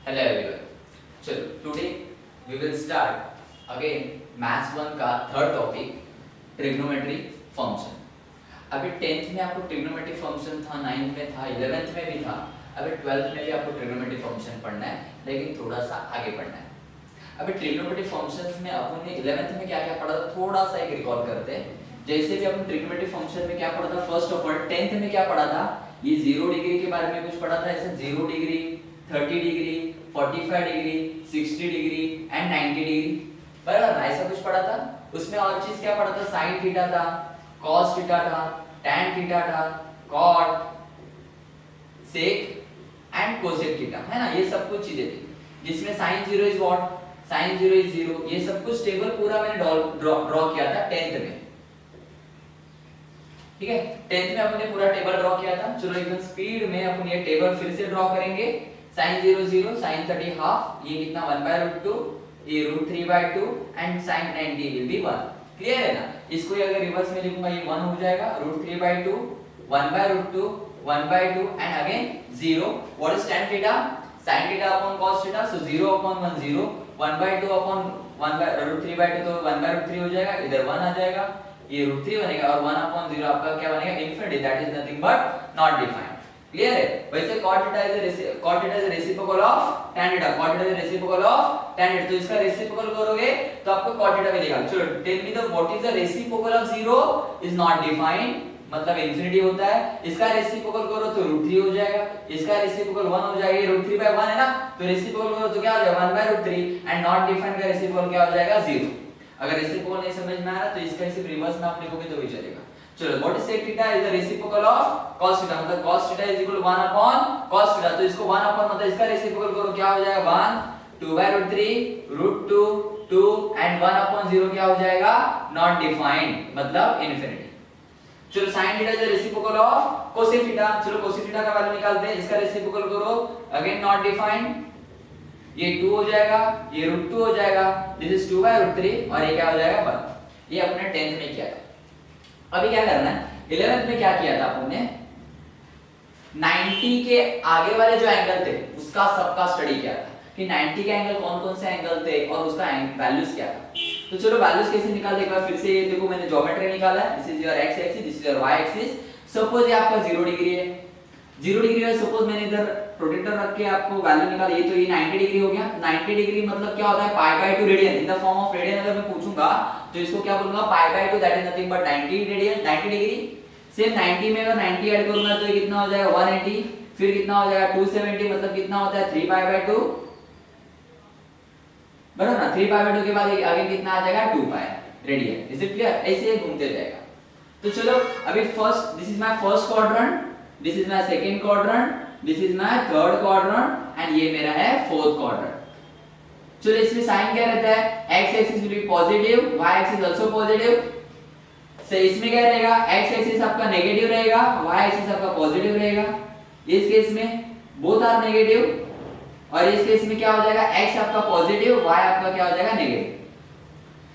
Hello everyone, चलो today we will start again maths 1 का third topic trigonometry function. अभी 10th में आपको ट्रिग्नोमेट्री फंक्शन था, 9th में था, 11th में भी था, अभी 12th में भी आपको ट्रिग्नोमेट्री फंक्शन पढ़ना है, लेकिन थोड़ा सा आगे पढ़ना है। अभी ट्रिग्नोमेट्री फंक्शंस में अपन ने 11th में क्या क्या पढ़ा था थोड़ा सा एक रिकॉल करते हैं। जैसे भी अपन ट्रिग्नोमेट्री फंक्शन में क्या पढ़ा था, फर्स्ट ऑफ ऑल 10th में क्या पढ़ा था, ये 0 डिग्री के बारे में कुछ पढ़ा था, ऐसे 0 degree, 30 degree, 45 degree, 60 degree and 90 degree, बराबर ना, ऐसा कुछ पढ़ा था। उसमें और चीज क्या पढ़ा था, साइन थीटा था, कॉस थीटा था, टैन थीटा था, cot, sec and cosec theta, है ना, ये सब कुछ चीजें थी। जिसमें sine 0 is what, sine 0 is 0, ये सब कुछ टेबल पूरा मैंने ड्रॉ किया था 10th में, ठीक है। 10th में अपन ने पूरा टेबल ड्रॉ किया था। चलो एकदम स्पीड में अपन ये टेबल फिर से ड्रॉ करेंगे। sin 0 0, sin 30 हाफ, ये कितना 1/√2, ये √3/2 and sin 90 will be 1। Clear है ना। इसको अगर रिवर्स में लिखूंगा ये 1 हो जाएगा, √3/2, 1/√2, 1/2 and again 0। What is tan theta, sin theta upon cos theta, so 0 upon 1 0, 1/2 upon 1/√3/2 तो 1/√3 हो जाएगा, इधर 1 आ जाएगा, ये √3 बनेगा और 1 अपॉन 0 आपका क्या बनेगा, infinity, that is nothing but not defined. Clear है। वैसे cot theta is a reciprocal of tan theta, cot theta is a reciprocal of tan theta, तो इसका रेसिप्रोकल करोगे तो आपको cot theta मिलेगा। चलो tell me the what is the reciprocal of 0 is not defined, मतलब इंफिनिटी होता है। इसका रेसिप्रोकल करो तो √3 हो जाएगा, इसका रेसिप्रोकल 1 हो जाएगा, ये √3/1 है ना, तो रेसिप्रोकल करो तो क्या हो जाएगा 1/√3 एंड नॉट डिफाइंड का रेसिप्रोकल क्या हो जाएगा 0। अगर रेसिप्रोकल नहीं समझ में आ रहा तो इसका सिर्फ रिवर्स में आप लिखोगे तो भी चलेगा। चलो what is sec theta is the reciprocal of cos theta, मतलब cos theta is equal to 1 upon cos theta, तो इसको 1 अपॉन मतलब इसका रेसिप्रोकल करो क्या हो जाएगा 1, 2/√3, √2, 2 एंड 1 अपॉन 0 क्या हो जाएगा नॉट डिफाइंड, मतलब इंफिनिटी। चलो sin theta is the reciprocal of cosec theta, चलो cosec थीटा का वैल्यू निकालते हैं, इसका रेसिप्रोकल करो, अगेन नॉट डिफाइंड, ये 2 हो जाएगा, ये √2 हो जाएगा, दिस इज 2/√3 और ये क्या हो जाएगा 1। ये अपने 10th में किया था। अभी क्या करना है, 11th में क्या किया था अपन ने, 90 के आगे वाले जो एंगल थे उसका सबका स्टडी किया था कि 90 के एंगल कौन-कौन से एंगल थे और उसका वैल्यूज क्या था। तो चलो वैल्यूज कैसे निकालते एक बार फिर से, ये देखो मैंने ज्योमेट्री निकाला है, this is your x axis, this is your y axis. Suppose ये आपका 0 डिग्री है, 0 डिग्री है, सपोज मैंने इधर प्रोटेक्टर रख के आपको वैल्यू निकाली, ये तो ये 90 डिग्री हो गया। 90 डिग्री मतलब क्या होता है π/2 radian, in the form of radian अगर मैं पूछूंगा तो इसको क्या बोलूंगा π/2, that is nothing but 90 radian, 90 degree. Same 90 में अगर 90 ऐड करूंगा तो ये कितना हो जाएगा 180, फिर कितना हो जाएगा 270, मतलब कितना होता है 3π/2, बराबर ना। 3π/2 के बाद आगे कितना आ जाएगा 2π रेडियन। इज इट क्लियर, ऐसे घूमते जाएगा। तो चलो अभी first, this is my first quadrant, this is my second quadrant, this is my third quadrant and ये मेरा है फोर्थ क्वाड्रेंट। चलो इसमें साइन क्या रहता है, x axis will be positive, y axis also positive. से इसमें क्या रहेगा, x एक्सिस आपका नेगेटिव रहेगा, y एक्सिस आपका पॉजिटिव रहेगा। इस केस में बोथ आर नेगेटिव और इस केस में क्या हो जाएगा, x आपका पॉजिटिव, y आपका क्या हो जाएगा negative.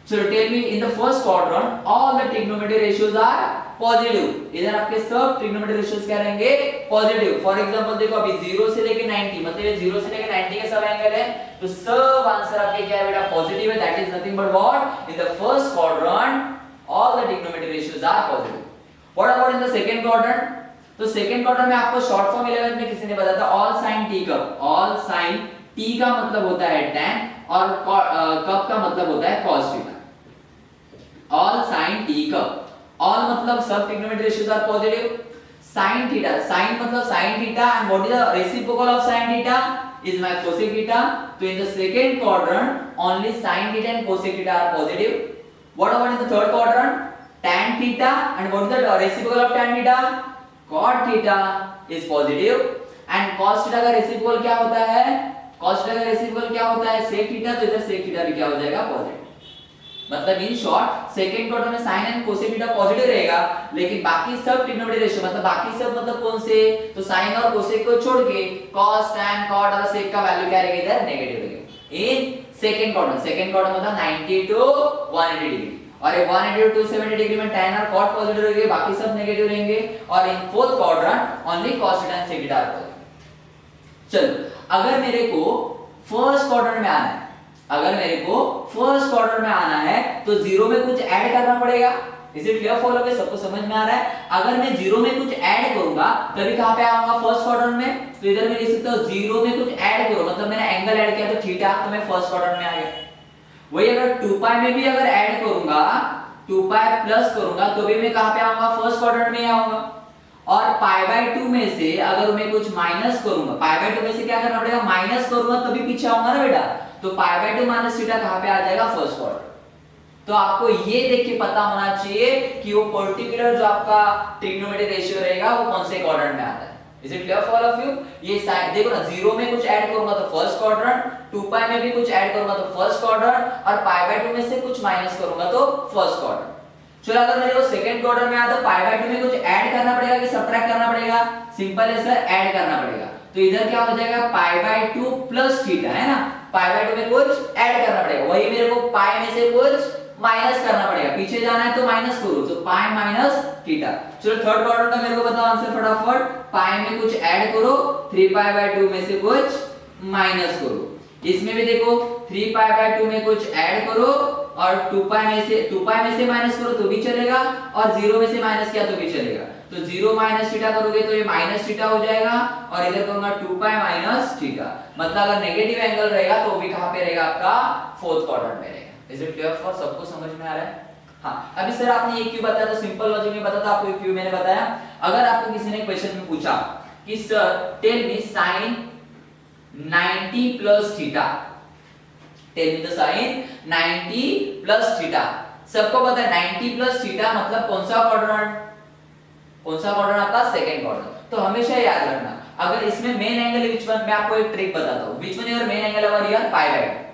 So tell me in the first quadrant all the trigonometric ratios are positive, इधर आपके सब trigonometric ratios क्या रहेंगे पॉजिटिव। फॉर एग्जांपल देखो अभी 0 से लेके 90, मतलब ये 0 से लेके 90 के सब एंगल है, तो सब आंसर आपके क्या है बेटा पॉजिटिव है, that is nothing but what, in the first quadrant all the trigonometric ratios are positive. What about in the second quadrant? तो सेकंड क्वाड्रेंट में आपको शॉर्ट फॉर्म 11th में किसी ने बताया था all sin t कब, all sin t का मतलब होता है tan और कब का मतलब होता है cos theta. all sin t कब, all मतलब सब trigonometric ratios are positive, sin theta, sin मतलब sin theta and what is the reciprocal of sin theta is my cosec theta, so in the second quadrant only sin theta and cosec theta are positive. What about in the third quadrant, tan theta and what is the reciprocal of tan theta, cot theta is positive and cos theta का reciprocal क्या होता है, cos theta का reciprocal क्या होता है sec theta, तो इधर sec theta भी क्या हो जाएगा पॉजिटिव। मतलब इन शॉर्ट सेकंड क्वाड्रेंट में sin and cosec theta positive रहेगा, लेकिन बाकी सब ट्रिग्नोमेट्रिक रेशियो मतलब बाकी सब मतलब कौन से, तो sin और cosec को छोड़ के cos tan cot और sec का वैल्यू क्या रहेगा इधर नेगेटिव रहेगा इन सेकंड क्वाड्रेंट मतलब 90 टू 180 डिग्री, और ये 180 टू 270 डिग्री में tan और cot पॉजिटिव रहेंगे, बाकी सब नेगेटिव रहेंगे, और in fourth quadrant only cos theta and sec theta are positive. चलो अगर मेरे को फर्स्ट क्वाड्रेंट में आना है, अगर मेरे को फर्स्ट क्वाड्रेंट में आना है तो जीरो में कुछ ऐड करना पड़ेगा। इज इट क्लियर फॉर सबको समझ में आ रहा है? अगर मैं जीरो में कुछ ऐड करूंगा तभी कहां पे आऊंगा? फर्स्ट क्वाड्रेंट में। तो इधर मैं लिख सकता हूं जीरो में कुछ ऐड करो, मतलब मैंने एंगल ऐड किया तो थीटा, तो मैं फर्स्ट क्वाड्रेंट में आ गया। वही अगर 2 पाई में भी अगर ऐड करूंगा, 2 पाई प्लस करूंगा तो भी मैं कहां पे आऊंगा? फर्स्ट क्वाड्रेंट में ही आऊंगा। और पाई बाय 2 में से अगर मैं कुछ माइनस करूंगा, पाई बाय 2 में से क्या करना पड़ेगा? माइनस करूंगा तभी पीछे आऊंगा ना बेटा। तो पाई बाय 2 माइनस थीटा कहां पे आ जाएगा? First quadrant. तो आपको ये देख के पता होना चाहिए कि वो पर्टिकुलर जो आपका ट्रिग्नोमेट्रिक रेशियो रहेगा वो कौन से क्वाड्रेंट में आता है। Is it clear for all of you? ये साइड देखो ना, जीरो में कुछ ऐड करूंगा तो फर्स्ट क्वाड्रेंट, 2 पाई में भी कुछ ऐड करूंगा तो फर्स्ट क्वाड्रेंट, और पाई बाय 2 में से कुछ माइनस करूंगा तो फर्स्ट क्वाड्रेंट। चलो अगर मेरे को सेकंड क्वाड्रेंट में आया तो पाई बाय 2 में कुछ ऐड करना पड़ेगा कि सब्ट्रैक्ट करना पड़ेगा? सिंपल है सर, ऐड करना पड़ेगा। तो इधर क्या हो जाएगा? पाई बाय 2 प्लस थीटा, है ना? पाई बाय 2 में कुछ ऐड करना पड़ेगा, वही मेरे को पाई में से कुछ माइनस करना पड़ेगा, पीछे जाना है तो माइनस करो, तो पाई माइनस थीटा। चलो थर्ड क्वाड्रेंट का मेरे को बताओ आंसर फटाफट। पाई में कुछ ऐड करो, 3 पाई बाय 2 में से कुछ माइनस करो। इसमें भी देखो 3 पाई बाय 2 में कुछ ऐड करो और 2 पाई में से माइनस करो तो भी चलेगा, और 0 में से माइनस किया तो भी चलेगा। तो 0 माइनस थीटा करोगे तो ये माइनस थीटा हो जाएगा, और इधर करूंगा 2 पाई माइनस थीटा। मतलब अगर नेगेटिव एंगल रहेगा तो भी कहां पे रहेगा? आपका फोर्थ क्वाड्रेंट में रहेगा। इज इट क्लियर फॉर सबको समझ में आ रहा है? हाँ, अभी सर आपने ये क्यों बताया? तो सिंपल लॉजिक में बताता आपको क्यों मैंने बताया। अगर आपको किसी ने क्वेश्चन में पूछा कि sir tell me sine 90 plus theta, tell me the sine 90 plus theta. सबको पता है 90 प्लस थीटा मतलब कौन सा क्वाड्रेंट? कौन सा क्वाड्रेंट? आपका सेकंड क्वाड्रेंट। तो हमेशा याद रखना, अगर इसमें मेन एंगल विच वन, मैं आपको एक ट्रिक बताता हूं। Which one your main angle over here? Pi by 2।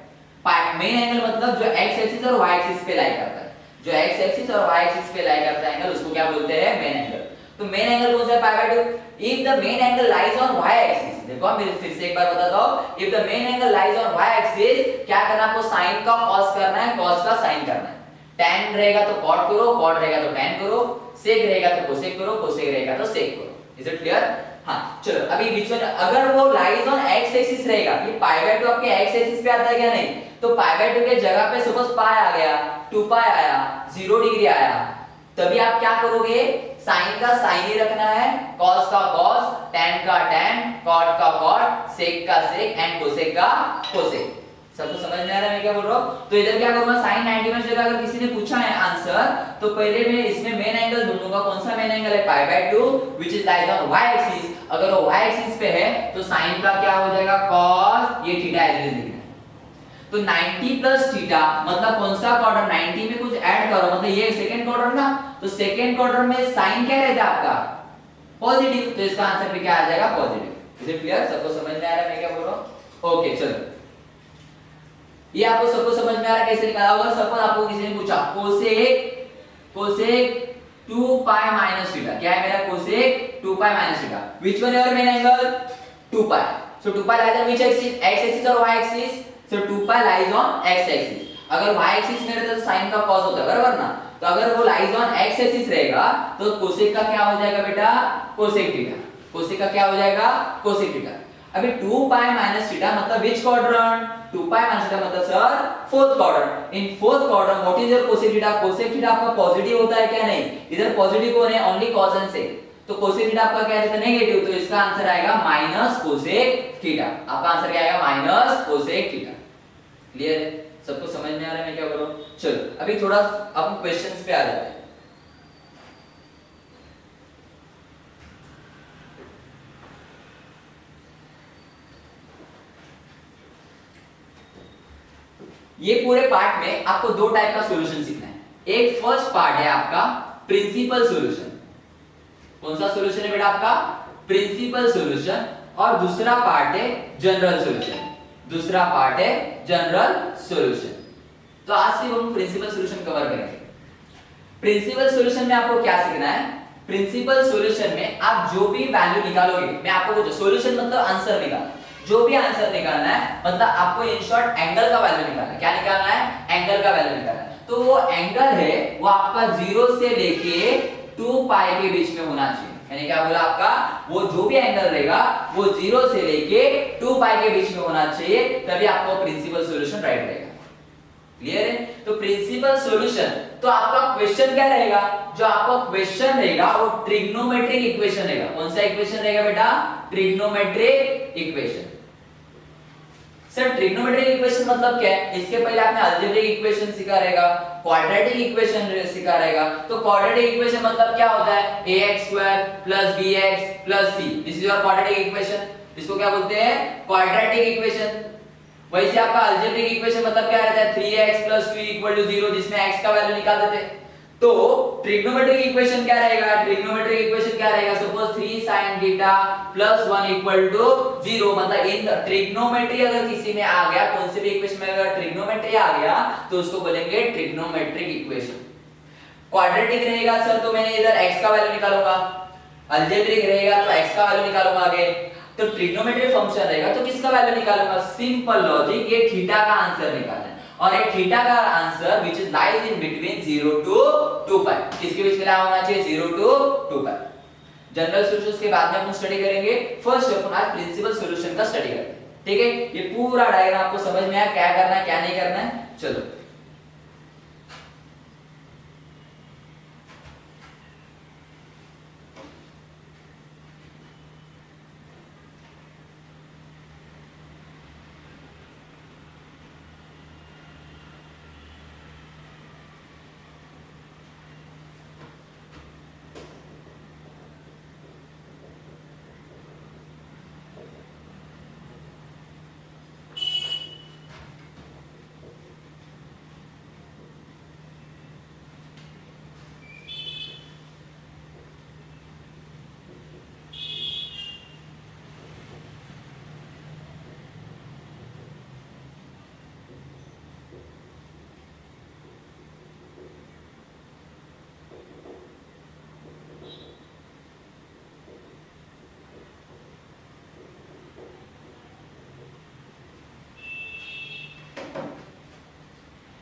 Main angle मतलब जो x एक्सिस और y एक्सिस पे लाई करता है, जो x एक्सिस और y एक्सिस पे लाई करता है एंगल, उसको क्या बोलते हैं? Main angle. तो मेन एंगल कौन सा है? Pi bye 2। If the main angle lies on y axis, देखो मैं फिर से एक बार बताता हूं, if the main angle lies on y axis, क्या करना आपको? sin का cos करना है, cos का sin करना है। tan रहेगा तो cot करो, cot रहेगा तो tan करो, sec रहेगा तो cosec करो, cosec रहेगा तो sec करो। Is it clear? हाँ, चलो अभी बीच में अगर वो लाइज ऑन x एक्सिस रहेगा, ये पाई बाय 2 आपके x एक्सिस पे आता है क्या? नहीं। तो पाई बाय 2 के जगह पे सपोज पाई आ गया, 2 पाई आया, 0 डिग्री आया, तभी आप क्या करोगे? साइन का साइन ही रखना है, cos का cos, tan का tan, cot का cot, sec का sec एंड cosec का cosec। सबको समझ में आ रहा है मैं क्या बोल रहा हूं? तो इधर क्या करूंगा? sin 90 में जगह अगर किसी ने पूछा है आंसर, तो पहले मैं इसमें मेन एंगल ढूंढूंगा। कौन सा मेन एंगल है? Pi bye 2 which is lies on y axis. अगर वो y एक्सिस पे है तो sin का क्या हो जाएगा? cos, ये थीटा एज इट इज लिखना है। तो 90 प्लस थीटा मतलब कौन सा क्वाड्रेंट? 90 में कुछ ऐड करो, मतलब ये सेकंड क्वाड्रेंट ना, तो सेकंड क्वाड्रेंट में sin क्या रहता है आपका? पॉजिटिव। तो इसका आंसर भी क्या आ जाएगा? पॉजिटिव। Is it clear? सबको समझ में आ रहा है मैं क्या बोल रहा हूं? ओके, चलो ये आपको सबको समझ में आ रहा है कैसे निकाला होगा? सपोज आपको किसी ने पूछा कोसेक 2 पाई माइनस थीटा, क्या है मेरा? Cosec 2 pi minus theta. Which one your main angle? 2 pi. So 2 pi lies on which axis? x axis और y axis. So 2 pi lies on x axis. अगर y axis में रहता तो sin का cos होता है, बराबर ना? तो अगर वो लाइज ऑन x एक्सिस रहेगा तो कोसेक का क्या हो जाएगा बेटा? Cosec theta. कोसेक का क्या हो जाएगा? Cosec theta. अभी 2 पाई माइनस थीटा मतलब which quadrant? 2 pi minus theta मतलब sir fourth quadrant. In fourth quadrant what is your cosec theta? Cosec theta आपका पॉजिटिव होता है क्या? नहीं। इधर पॉजिटिव कौन है? Only cos and sec। तो कोसेक थीटा आपका क्या रहता है? नेगेटिव। तो इसका आंसर आएगा माइनस कोसेक थीटा। आपका आंसर क्या आएगा? Minus cosec theta. क्लियर है? सबको समझ में आ रहा है मैं क्या बोल रहा हूं? चलो अभी थोड़ा अपन क्वेश्चंस पे आ जाते हैं। ये पूरे पार्ट में आपको दो टाइप का सॉल्यूशन सीखना है। एक फर्स्ट पार्ट है आपका प्रिंसिपल सॉल्यूशन। कौन सा सॉल्यूशन है बेटा? आपका प्रिंसिपल सॉल्यूशन। और दूसरा पार्ट है जनरल सॉल्यूशन। दूसरा पार्ट है जनरल सॉल्यूशन। तो आज से हम प्रिंसिपल सॉल्यूशन कवर करेंगे। प्रिंसिपल सॉल्यूशन में आपको क्या सीखना है? प्रिंसिपल सॉल्यूशन में आप जो भी वैल्यू निकालोगे, मैं आपको कुछ सॉल्यूशन मतलब आंसर निकाल, जो भी आंसर निकालना है मतलब आपको इन शॉर्ट एंगल का वैल्यू निकालना है। क्या निकालना है? एंगल का वैल्यू निकालना है। तो वो एंगल है वो आपका 0 से लेके 2 पाई के बीच में होना चाहिए, यानी क्या बोला आपका, वो जो भी एंगल रहेगा वो 0 से लेके 2 पाई के बीच में होना चाहिए, तभी आपको प्रिंसिपल सॉल्यूशन राइट रहेगा। क्लियर है? तो प्रिंसिपल सॉल्यूशन, तो आपका क्वेश्चन क्या रहेगा, जो आपका क्वेश्चन रहेगा वो ट्रिग्नोमेट्रिक इक्वेशन रहेगा। कौन सा इक्वेशन रहेगा बेटा, trigonometric equation. Sir trigonometric equation मतलब क्या है, इसके पहले आपने अलजेब्रिक इक्वेशन सीखा रहेगा, क्वाड्रेटिक इक्वेशन सीखा रहेगा। तो क्वाड्रेटिक इक्वेशन मतलब क्या होता है, ax² + bx + c, this is your quadratic equation, इसको क्या बोलते हैं, क्वाड्रेटिक इक्वेशन। वैसे आपका अलजेब्रिक इक्वेशन मतलब क्या रहता है, 3x + 2 = 0, जिसमें x का वैल्यू निकाल देते हैं। तो ट्रिग्नोमेट्रिक इक्वेशन क्या रहेगा, ट्रिग्नोमेट्रिक इक्वेशन क्या रहेगा, सपोज 3 sin θ + 1 = 0, मतलब इन ट्रिग्नोमेट्री अगर किसी में आ गया, कौन से भी इक्वेशन में अगर ट्रिग्नोमेट्री आ गया तो उसको बोलेंगे ट्रिग्नोमेट्रिक इक्वेशन। क्वाड्रेटिक रहेगा सर तो मैंने इधर x का वैल्यू निकालूंगा, अलजेब्रिक रहेगा तो x का वैल्यू निकालूंगा आगे, तो ट्रिग्नोमेट्रिक फंक्शन रहेगा तो किसका वैल्यू निकालूंगा, सिंपल लॉजिक, ये थीटा का आंसर निकालना है। और एक थीटा का answer which is lies in between 0 to 2 पाई, किसके बीच में होना चाहिए, 0 to 2 पाई। जनरल सॉल्यूशंस के बाद में अपन स्टडी करेंगे, फर्स्ट अपन आज प्रिंसिपल सॉल्यूशन का स्टडी करते हैं। ठीक है, ये पूरा डायग्राम आपको समझ में आया, क्या करना है क्या नहीं करना है। चलो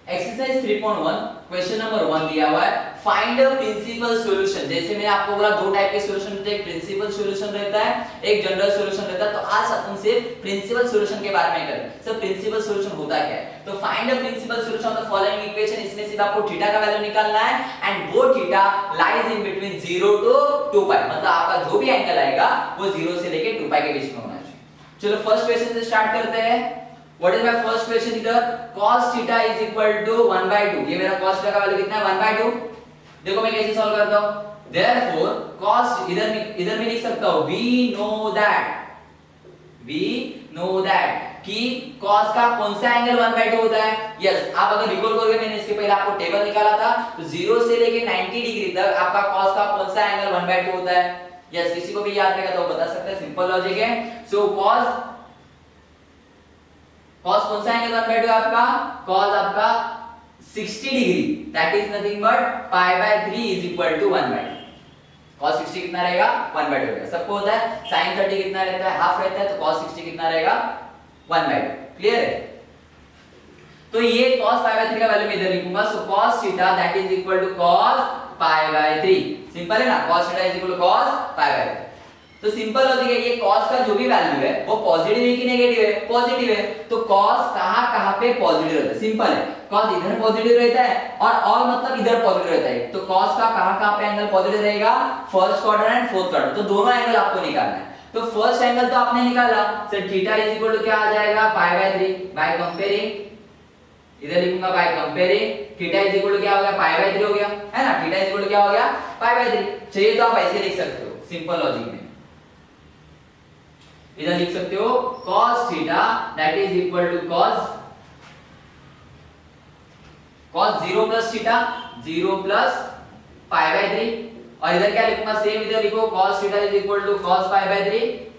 एक्सरसाइज 3.1 क्वेश्चन नंबर 1 दिया हुआ है, फाइंड अ प्रिंसिपल सॉल्यूशन। जैसे मैंने आपको बोला दो टाइप के सॉल्यूशन होते हैं, एक प्रिंसिपल सॉल्यूशन रहता है, एक जनरल सॉल्यूशन रहता है। तो आज अपन सिर्फ प्रिंसिपल सॉल्यूशन के बारे में करेंगे। सर प्रिंसिपल सॉल्यूशन होता क्या है, तो find a principal solution of the following equation, इसमें सिर्फ आपको थीटा का वैल्यू निकालना है, एंड वो theta lies in between 0 to 2 pi, मतलब आपका जो भी एंगल आएगा वो 0 से लेके 2 पाई के बीच में होना चाहिए। चलो फर्स्ट क्वेश्चन से स्टार्ट करते हैं। What is my first question इधर, cos theta is equal to 1/2, ये मेरा cos थीटा का वैल्यू कितना है, 1/2। देखो मैं कैसे सॉल्व करता हूं, therefore cos इधर में लिख सकता हूं, we know that कि cos का कौन सा एंगल 1/2 होता है। यस, आप अगर रिकॉल करोगे मैंने इसके पहले आपको टेबल निकाला था, तो 0 से लेके 90 डिग्री तक आपका cos का कौन सा एंगल 1/2 होता है। यस, किसी को भी याद रहेगा तो बता सकता है, सिंपल लॉजिक है। सो cos कौन सा एंगल 1/2 है आपका, cos आपका 60 degree, that is nothing but π/3 is equal to 1/2। cos 60 कितना रहेगा, 1/2 रहेगा। सबको होता है sin 30 कितना रहता है, हाफ रहता है, तो cos 60 कितना रहेगा, 1/2। क्लियर है, तो ये cos π/3 का वैल्यू मैं इधर लिखूंगा। So cos theta that is equal to cos π/3, simple है ना, cos theta is equal to cos π/3। तो सिंपल लॉजिक है, ये cos का जो भी वैल्यू है वो पॉजिटिव है कि नेगेटिव है, पॉजिटिव है। तो cos कहां पे पॉजिटिव रहता है, सिंपल है, cos इधर पॉजिटिव रहता है और मतलब इधर पॉजिटिव रहता है। तो cos का कहां पे एंगल पॉजिटिव रहेगा, first quadrant and fourth quadrant, तो दोनों एंगल आपको निकालना है। तो फर्स्ट एंगल तो आपने निकाला, sir theta is equal to क्या आ जाएगा, π/3, बाय कंपेयरिंग, इधर लिखूंगा by comparing, theta is equal to क्या हो गया, π/3 हो गया, है ना, थीटा इज इक्वल टू क्या हो गया, π/3। चाहिए तो आप ऐसे लिख सकते हो, सिंपल लॉजिक में इधर लिख सकते हो cos theta that is equal to cos 0 plus theta 0 plus π/3, और इधर क्या लिखूंगा, सेम इधर लिखो cos theta is equal to cos π/3।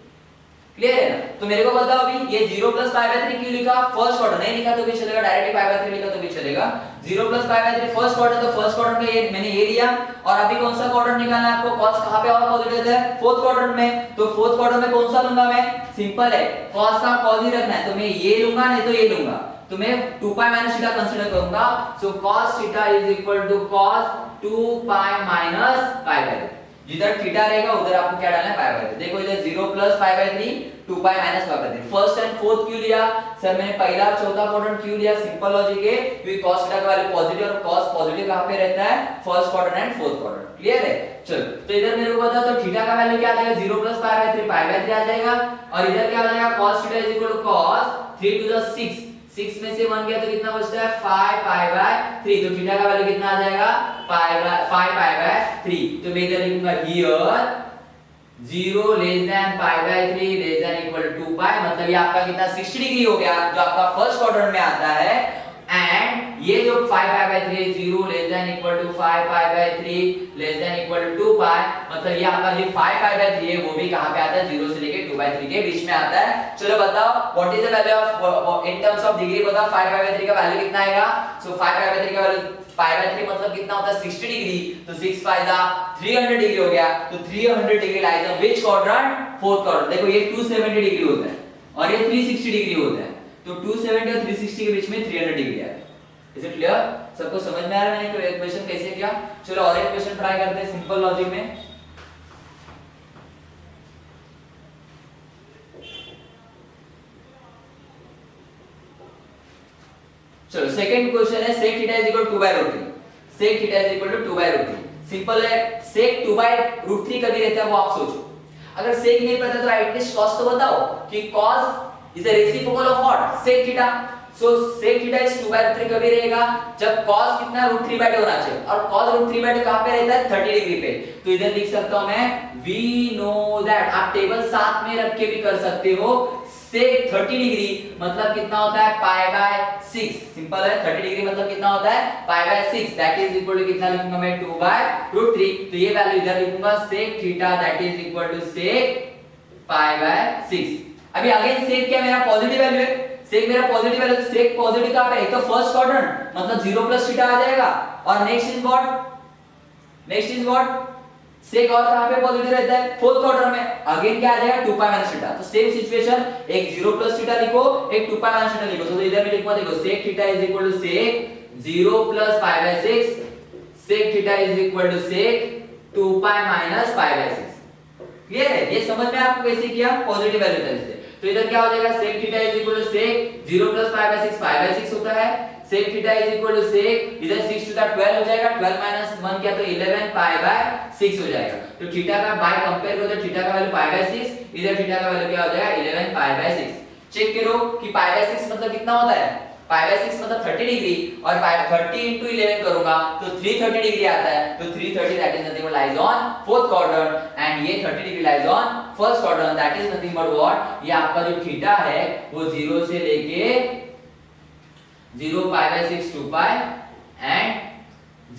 Clear है ना, तो मेरे को बताओ अभी ये 0 प्लस π/3 क्यों लिखा, फर्स्ट क्वाड्रेंट, नहीं लिखा तो भी चलेगा, डायरेक्टली π/3 लिखा तो भी चलेगा। 0 प्लस π/3 फर्स्ट क्वाड्रेंट, तो फर्स्ट क्वाड्रेंट का ये मैंने ये लिया, और अभी कौन सा क्वाड्रेंट निकालना है आपको, cos कहां पे और पॉजिटिव रहता है, फोर्थ क्वाड्रेंट में। तो फोर्थ क्वाड्रेंट में कौन सा लूंगा मैं, सिंपल है, cos का cos ही रखना है, तो मैं ये लूंगा नहीं तो ये लूंगा, तो मैं 2 पाई माइनस थीटा कंसीडर करूंगा। So cos theta is equal to cos 2 pi minus π/3, जिधर थीटा रहेगा उधर आपको क्या डालना है पाई बाय 3। देखो इधर 0 plus pi by 3 2 pi minus pi by 3। First and fourth क्यों लिया सर मैंने पहला और चौथा क्वाड्रेंट क्यों लिया सिंपल लॉजिक है क्योंकि cos थीटा का वैल्यू पॉजिटिव और cos पॉजिटिव कहां पे रहता है first quadrant and fourth quadrant. Clear है चलो तो इधर मेरे को बताओ तो थीटा का वैल्यू क्या आ जाएगा 0 plus pi by 3 pi by 3 आ जाएगा और इधर क्या आ जाएगा cos theta is equal to cos 3 to the 6 6 में से 1 गया तो कितना बचता है 5 पाई बाय 3 तो थीटा का वैल्यू कितना आ जाएगा 5 पाई बाय 3 तो मैं इधर लिखूंगा here 0 less than pi by 3 less than equal to 2 pi मतलब ये आपका कितना 60 डिग्री हो गया जो आपका फर्स्ट क्वाड्रेंट में आता है एंड ये जो 5 pi by 3 0 less than equal to 5 pi by 3 less than equal to 2 pi मतलब ये आपका जो 5 पाई बाय 3 है वो भी कहां पे आता है 0 से लेके 2 बाय 3 के बीच में आता है। चलो बताओ what is the value of in terms of degree बताओ 5 पाई बाय 3 का वैल्यू कितना आएगा सो 5 पाई बाय 3 का वैल्यू पाई बाय 3 मतलब कितना होता है 60 डिग्री तो 6 5 जा 300 डिग्री हो गया तो 300 degree lies on which quadrant fourth quadrant. देखो ये 270 डिग्री होता है और ये 360 डिग्री होता है तो 270 और 360 के बीच में 300 डिग्री आता है। इज इट क्लियर सबको समझ में आ रहा है मैंने क्वेश्चन कैसे किया। चलो और एक क्वेश्चन ट्राई करते हैं सिंपल लॉजिक में। चलो सेकंड क्वेश्चन है sec theta is equal to 2 by root 3 sec theta is equal to 2 by root 3 simple है sec 2 बाय रूट 3 कभी रहता है वो आप सोचो अगर sec नहीं पता तो एटलीस्ट cos तो बताओ कि cos is a reciprocal of what sec theta so sec theta is 2 by root 3 कभी रहेगा जब cos कितना रूट 3 बाय 2 होना चाहिए और cos रूट 3 बाय 2 कहां पे रहता है 30 डिग्री पे तो इधर लिख सकता हूं मैं वी नो दैट आप टेबल साथ में रख के भी कर सकते हो sec 30 डिग्री मतलब कितना होता है पाई बाय 6 सिंपल है 30 डिग्री मतलब कितना होता है pi by 6 that is equal to कितना लिखूंगा मैं 2 बाय रूट 3 तो ये वैल्यू इधर लिखूंगा sec theta that is equal to sec pi by 6। अभी अगेन sec क्या मेरा पॉजिटिव वैल्यू है sec मेरा पॉजिटिव वैल्यू तो sec पॉजिटिव कहां पे है एक तो फर्स्ट क्वाड्रेंट मतलब 0 प्लस थीटा आ जाएगा और नेक्स्ट इज व्हाट sec और कहां पे पॉजिटिव रहता है फोर्थ क्वाड्रेंट में अगेन क्या आ जाएगा 2 पाई माइनस थीटा तो सेम सिचुएशन एक 0 प्लस थीटा लिखो एक 2 पाई माइनस थीटा लिखो तो इधर मैं लिखूंगा देखो sec theta is equal to sec 0 plus pi by 6 sec theta is equal to sec 2 pi minus pi by 6। Clear है ये समझ में आपको कैसे किया पॉजिटिव वैल्यू था इससे तो इधर क्या हो जाएगा sec theta is equal to sec 0 plus pi by 6 pi by 6 होता है sec theta is equal to sec इधर 6 टू द 12 हो जाएगा 12 माइनस 1 क्या तो 11 पाई बाय 6 हो जाएगा तो थीटा का बाय कंपेयर करो तो थीटा का वैल्यू पाई बाय 6 इधर थीटा का वैल्यू क्या हो जाएगा 11 पाई बाय 6। चेक करो कि पाई बाय 6 मतलब कितना होता है पाई बाय 6 मतलब 30 डिग्री और पाई 30 into 11 करूंगा तो 330 डिग्री आता है तो 330 that is nothing but lies on fourth quadrant and ये 30 degree lies on first quadrant that is nothing but what ये आपका जो थीटा है वो 0 से लेके 0 pi by 6 2 pi and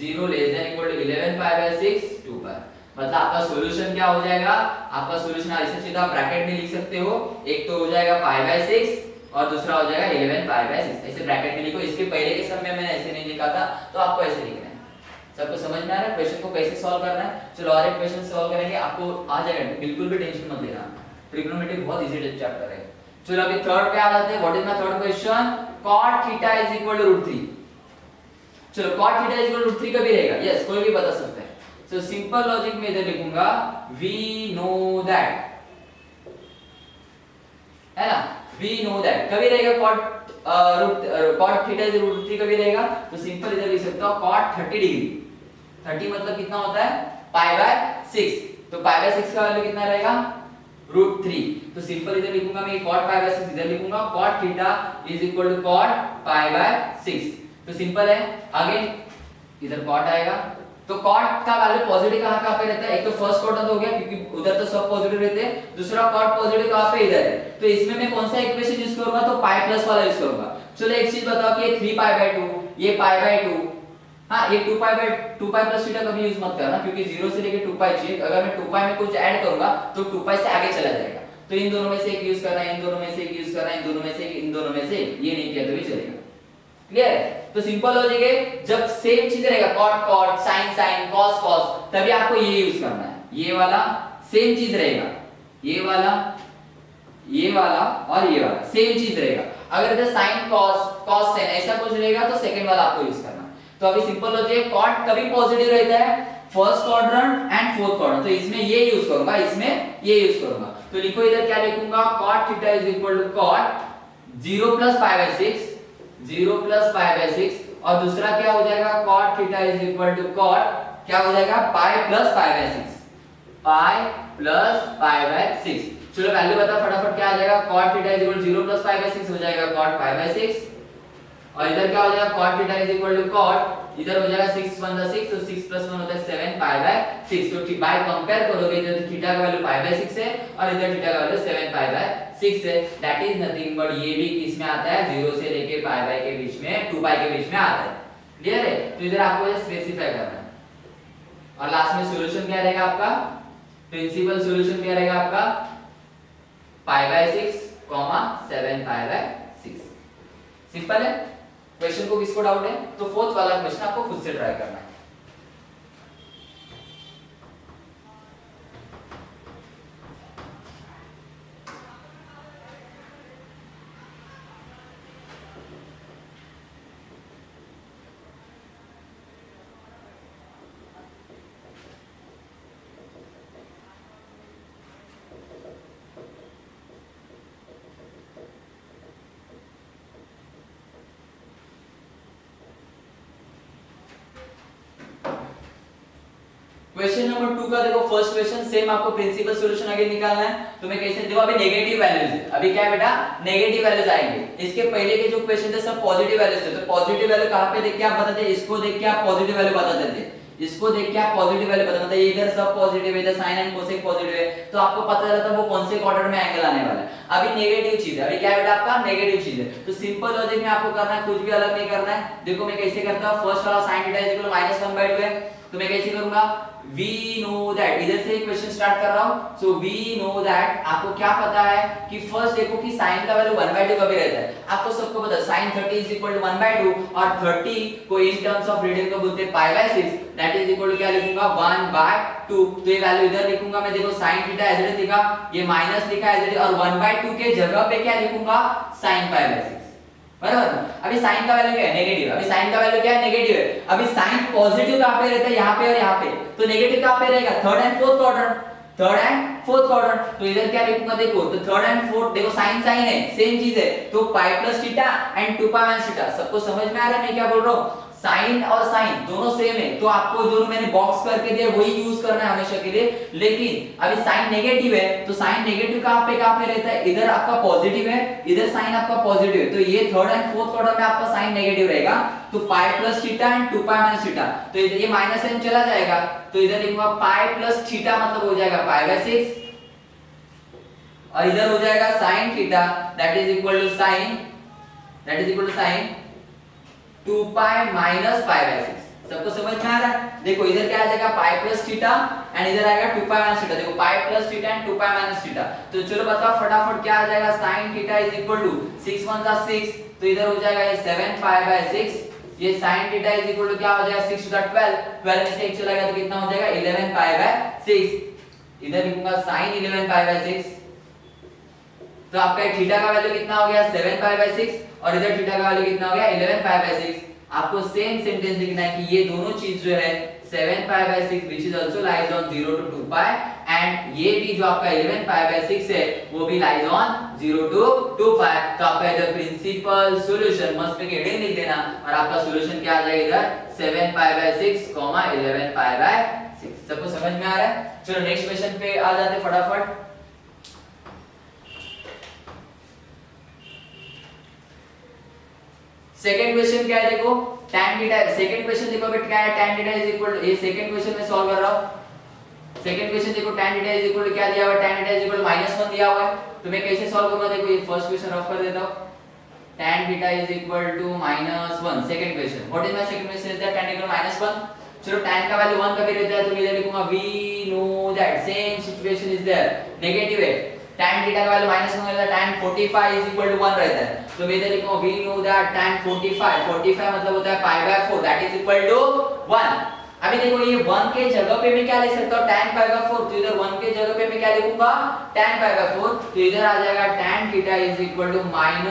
0 less than equal to 11 pi by 6 2 pi मतलब आपका सॉल्यूशन क्या हो जाएगा आपका सॉल्यूशन ऐसे सीधा ब्रैकेट में लिख सकते हो एक तो हो जाएगा पाई बाय 6 और दूसरा हो जाएगा 11 पाई बाय 6 ऐसे ब्रैकेट में लिखो। इसके पहले के समय मैंने ऐसे नहीं लिखा था तो आपको ऐसे लिखना है। सबको समझ में आ रहा है क्वेश्चन को कैसे सॉल्व करना है। चलो और एक क्वेश्चन सॉल्व करेंगे आपको आ जाएगा बिल्कुल भी टेंशन मत लेना ट्रिग्नोमेट्री बहुत इजी चैप्टर है। चलो अभी थर्ड पे आ जाते हैं what is my third question cot theta is equal to root 3। चलो cot theta is equal to root 3 कभी रहेगा यस कोई भी बता सकता है। सो सिंपल लॉजिक में इधर लिखूंगा वी नो दैट है ना वी नो दैट कभी रहेगा cot थीटा इज रूट 3 कभी रहेगा तो सिंपल इधर लिख सकता हूं cot 30 डिग्री 30 मतलब कितना होता है पाई बाय 6 तो पाई बाय 6 का वैल्यू कितना रहेगा रूट 3 तो सिंपल इधर लिखूंगा मैं cot पाई बाय 6 इधर लिखूंगा cot theta is equal to cot pi by 6 तो सिंपल है अगेन इधर cot आएगा तो cot का वैल्यू पॉजिटिव कहां पे रहता है एक तो फर्स्ट क्वाड्रेंट हो गया क्योंकि उधर तो सब पॉजिटिव रहते हैं दूसरा cot पॉजिटिव कहां पे इधर है तो इसमें मैं कौन सा इक्वेशन यूज करूंगा तो पाई प्लस वाला यूज करूंगा। चलो एक चीज बताओ कि ये 3 पाई बाय 2 ये पाई बाय 2 हां ये 2 पाई प्लस थीटा कभी यूज मत करना क्योंकि 0 से लेके 2 पाई चाहिए अगर मैं 2 पाई में कुछ ऐड करूंगा तो 2 पाई से आगे चला जाएगा तो इन दोनों में से एक यूज करना इन दोनों में से एक यूज करना इन दोनों में से इन दोनों में से ये नहीं किया तो भी चलेगा। क्लियर है तो सिंपल लॉजिक है जब सेम चीज रहेगा cot sin cos तभी आपको ये यूज करना है ये वाला सेम चीज रहेगा ये वाला और ये वाला सेम चीज रहेगा अगर इधर sin cos sin ऐसा कुछ रहेगा तो सेकंड वाला आपको यूज करना। तो अभी सिंपल लॉजिक है cot कभी पॉजिटिव रहता है first quadrant and fourth quadrant, तो इसमें ये यूज करूंगा, इसमें ये यूज करूंगा। तो लिखो इधर क्या लिखूंगा, cot theta is equal to cot 0 plus pi by 6, 0 plus pi by 6, और दूसरा क्या हो जाएगा, cot theta is equal to cot क्या हो जाएगा, pi plus pi by 6, pi plus pi by 6। चलो वैल्यू बता फटाफट, क्या आ जाएगा, cot theta is equal to 0 plus pi by 6 हो जाएगा cot पाई बाय 6, और इधर क्या हो जाएगा, cot theta is equal to cot, इधर हो जाएगा 6 1 जा 6, तो 6 प्लस 1 होता है 7 पाई बाय 6। तो बाय कंपेयर करोगे, इधर थीटा का वैल्यू पाई बाय 6 है और इधर थीटा का वैल्यू 7 पाई बाय 6 है। दैट इज नथिंग बट ये भी किस में आता है, 0 से लेके पाई बाय के बीच में, 2 पाई के बीच में आता है। क्लियर है? तो इधर आपको ये स्पेसिफाई करना है। और लास्ट में सॉल्यूशन क्या रहेगा आपका, प्रिंसिपल सॉल्यूशन क्या रहेगा आपका, पाई बाय 6, 7 पाई बाय 6। सिंपल है। क्वेश्चन को किसको डाउट है, तो फोर्थ वाला क्वेश्चन आपको खुद से ट्राई करना है। क्वेश्चन नंबर 2 का देखो, फर्स्ट क्वेश्चन सेम आपको प्रिंसिपल सॉल्यूशन अगेन निकालना है। तो मैं कैसे, देखो अभी नेगेटिव वैल्यूज है, अभी क्या है बेटा, नेगेटिव वैल्यूज आएंगे। इसके पहले के जो क्वेश्चन थे सब पॉजिटिव वैल्यूज थे, तो पॉजिटिव वैल्यू कहां पे देख के आप बताते, इसको देख के आप पॉजिटिव वैल्यू बताते थे, इसको देख के आप पॉजिटिव वैल्यू बताते, मतलब इधर सब पॉजिटिव है, इधर साइन एंड कोसेक पॉजिटिव है, तो आपको पता चलता है वो कौन से क्वाड्रेंट में एंगल आने वाला है। अभी नेगेटिव चीज है, अभी क्या है बेटा आपका, नेगेटिव चीज है। तो सिंपल लॉजिक में आपको करना है, कुछ भी अलग नहीं करना है। देखो मैं कैसे करता हूं, फर्स्ट वाला sin theta is equal to -1/2 है, तो मैं कैसे करूंगा, we know that, इधर से क्वेश्चन स्टार्ट कर रहा हूं। सो we know that, आपको क्या पता है कि फर्स्ट देखो कि sin का वैल्यू 1/2 कभी रहता है, आपको सबको पता है sin 30 इज इक्वल टू 1/2, और 30 को इन टर्म्स ऑफ रेडियन को बोलते हैं pi by 6, that is equal to क्या लिखूंगा, 1/2। तो ये वैल्यू इधर लिखूंगा मैं, देखो sin theta as it is लिखा, ये माइनस लिखा एज इट इज, और 1/2 के जगह पे क्या लिखूंगा, sin पाई बाय 6, बराबर। अभी साइन का वैल्यू क्या है, नेगेटिव। अभी साइन का वैल्यू क्या है, नेगेटिव है। अभी साइन पॉजिटिव कहां पे रहता है, यहां पे और यहां पे, तो नेगेटिव कहां पे रहेगा, third and fourth quadrant, third and fourth quadrant. तो इधर क्या लिखूंगा, देखो तो थर्ड एंड फोर्थ, देखो साइन साइन है, सेम चीज है, तो पाई plus theta and 2 pi minus theta. सबको समझ में आ रहा है मैं क्या बोल रहा हूं, साइन और साइन दोनों सेम है, तो आपको जो मैंने बॉक्स करके दिया वही यूज करना है हमेशा के लिए। लेकिन अभी साइन नेगेटिव है, तो साइन नेगेटिव कहां पे रहता है, इधर आपका पॉजिटिव है, इधर साइन आपका पॉजिटिव है, तो ये थर्ड एंड फोर्थ क्वाड्रेंट में आपका साइन नेगेटिव रहेगा, तो पाई plus theta and 2 pi minus theta, तो इधर ये माइनस n चला जाएगा, तो इधर लिखूंगा पाई प्लस थीटा, मतलब हो जाएगा पाई बाय 6, और इधर हो जाएगा sin theta, that is equal to sin 2 pi minus pi by 6। सबको समझ में आ रहा है? देखो इधर क्या आ जाएगा, पाई प्लस थीटा एंड इधर आएगा 2 पाई माइनस थीटा। देखो pi plus theta and 2 pi minus theta, तो चलो बताओ फटाफट क्या आ जाएगा, sin theta is equal to 6 1 जा 6, तो इधर हो जाएगा ये 7 पाई बाय 6, ये sin theta is equal to क्या हो जाएगा, 6 टू द 12, 12 में से 1 चला गया तो कितना हो जाएगा, 11 पाई बाय 6। इधर लिखूंगा sin 11 पाई बाय 6, तो आपका थीटा का वैल्यू कितना हो गया, 7 पाई बाय 6, और इधर थीटा का वैल्यू कितना हो गया, 11 पाई बाय 6। आपको सेम सेंटेंस लिखना है कि ये दोनों चीज जो है 7 pi by 6 which is also lies on 0 to 2 pi, and ये भी जो आपका 11 पाई बाय 6 है वो भी लाइज ऑन 0 टू 2 पाई। तो आपका इधर प्रिंसिपल सॉल्यूशन मस्ट में हेडिंग लिख देना, और आपका सॉल्यूशन क्या आ जाएगा इधर 7 पाई बाय 6, 11 पाई बाय 6। सबको समझ में आ रहा है? चलो नेक्स्ट क्वेश्चन पे आ जाते फटाफट। सेकंड क्वेश्चन क्या है, देखो tan थीटा, सेकंड क्वेश्चन देखो बेटा क्या है, tan theta is equal to, ये सेकंड क्वेश्चन में सॉल्व कर रहा हूं। सेकंड क्वेश्चन देखो tan theta is equal to क्या दिया हुआ है, tan theta is equal to -1 दिया हुआ है, तो मैं कैसे सॉल्व करूंगा, देखो ये फर्स्ट क्वेश्चन रफ कर देता हूं, tan theta is equal to -1। Second question, what is my second question, is that tan equal -1। चलो tan का वैल्यू 1 कभी रहता है, तो मैं इधर लिखूंगा we know that same situation is there, negative है, tan थीटा का वैल्यू -1 रहता है, tan 45 इज इक्वल टू 1 रहता है, तो मैं इधर लिखूंगा we know that tan 45 मतलब होता है pi by 4, that is equal to 1। अभी देखो ये 1 के जगह पे मैं क्या लिख सकता हूं, tan पाई बाय 4, तो इधर 1 के जगह पे मैं क्या लिखूंगा, tan पाई बाय 4, तो इधर आ जाएगा tan theta is equal to -tan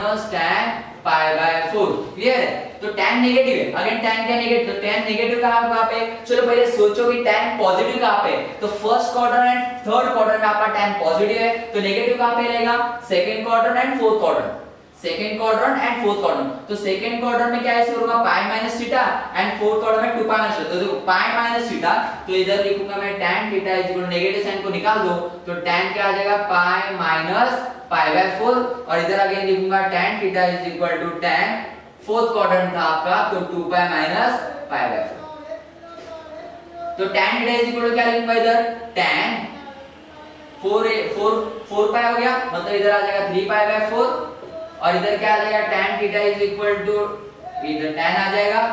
pi by 4। Clear है? तो tan नेगेटिव है, अगेन tan क्या नेगेटिव, तो tan नेगेटिव कहां पे? चलो पहले सोचो कि tan पॉजिटिव कहां पे? तो first quadrant and third quadrant में आपका tan पॉजिटिव है, तो नेगेटिव कहां पे रहेगा? Second quadrant and fourth quadrant, second quadrant and fourth quadrant. तो सेकंड क्वाड्रेंट में क्या ऐसे होगा पाई minus theta and fourth quadrant में 2 पाई माइनस थीटा। तो देखो पाई माइनस थीटा, तो इधर लिखूंगा मैं tan theta is equal to negative sign को निकाल दो, तो tan क्या आ जाएगा पाई माइनस पाई बाय 4, और इधर अगेन लिखूंगा tan theta is equal to tan fourth quadrant था आपका, तो 2 पाई माइनस पाई बाय 4। तो tan theta is equal to क्या लिखूंगा इधर tan 4 पाई हो गया, मतलब इधर आ जाएगा 3 पाई बाय 4, और इधर क्या आ जाएगा tan theta is equal to, इधर tan आ जाएगा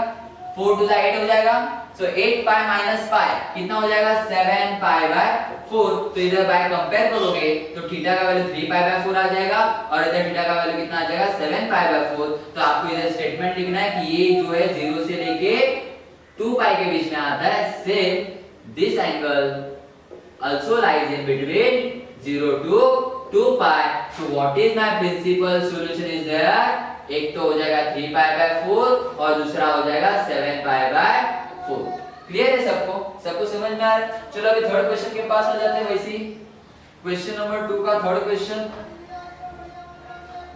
4 टू 8 हो जाएगा, सो 8 पाई माइनस पाई कितना हो जाएगा 7 पाई बाय 4। तो इधर बाय कंपेयर करोगे तो थीटा का वैल्यू 3 पाई बाय 4 आ जाएगा, और इधर थीटा का वैल्यू कितना आ जाएगा 7 पाई बाय 4। तो आपको इधर स्टेटमेंट लिखना है कि ये जो है 0 से लेके 2 पाई के बीच में आता है, same this angle also lies in between 0 to 2 pi. So what is my principal solution is there? एक तो हो जाएगा 3 पाई बाय 4 और दूसरा हो जाएगा 7 पाई बाय 4। क्लियर है सबको? सबको समझ में आ रहा है? चलो अभी थर्ड क्वेश्चन के पास आ जाते हैं। वैसे क्वेश्चन नंबर 2 का थर्ड क्वेश्चन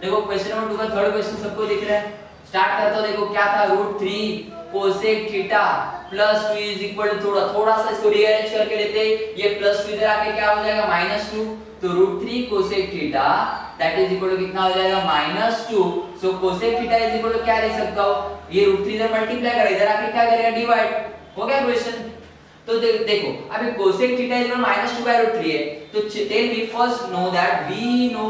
देखो, क्वेश्चन नंबर 2 का थर्ड क्वेश्चन सबको दिख रहा है? स्टार्ट करता हूं। देखो क्या था, √3 cosec theta plus 2 is equal to, थोड़ा सा इसको रीअरेंज करके लेते हैं, ये प्लस 2 इधर आके क्या हो जाएगा -2, तो √3 cosec theta that is equal to कितना हो जाएगा -2। So cosec theta is equal to क्या ले सकता हो, ये √3 इधर मल्टीप्लाई करेगा, इधर आके क्या करेगा डिवाइड, हो गया क्वेश्चन। तो देखो अभी कोसेक थीटा इज -2 बाय √3 है, तो tell me first know that we know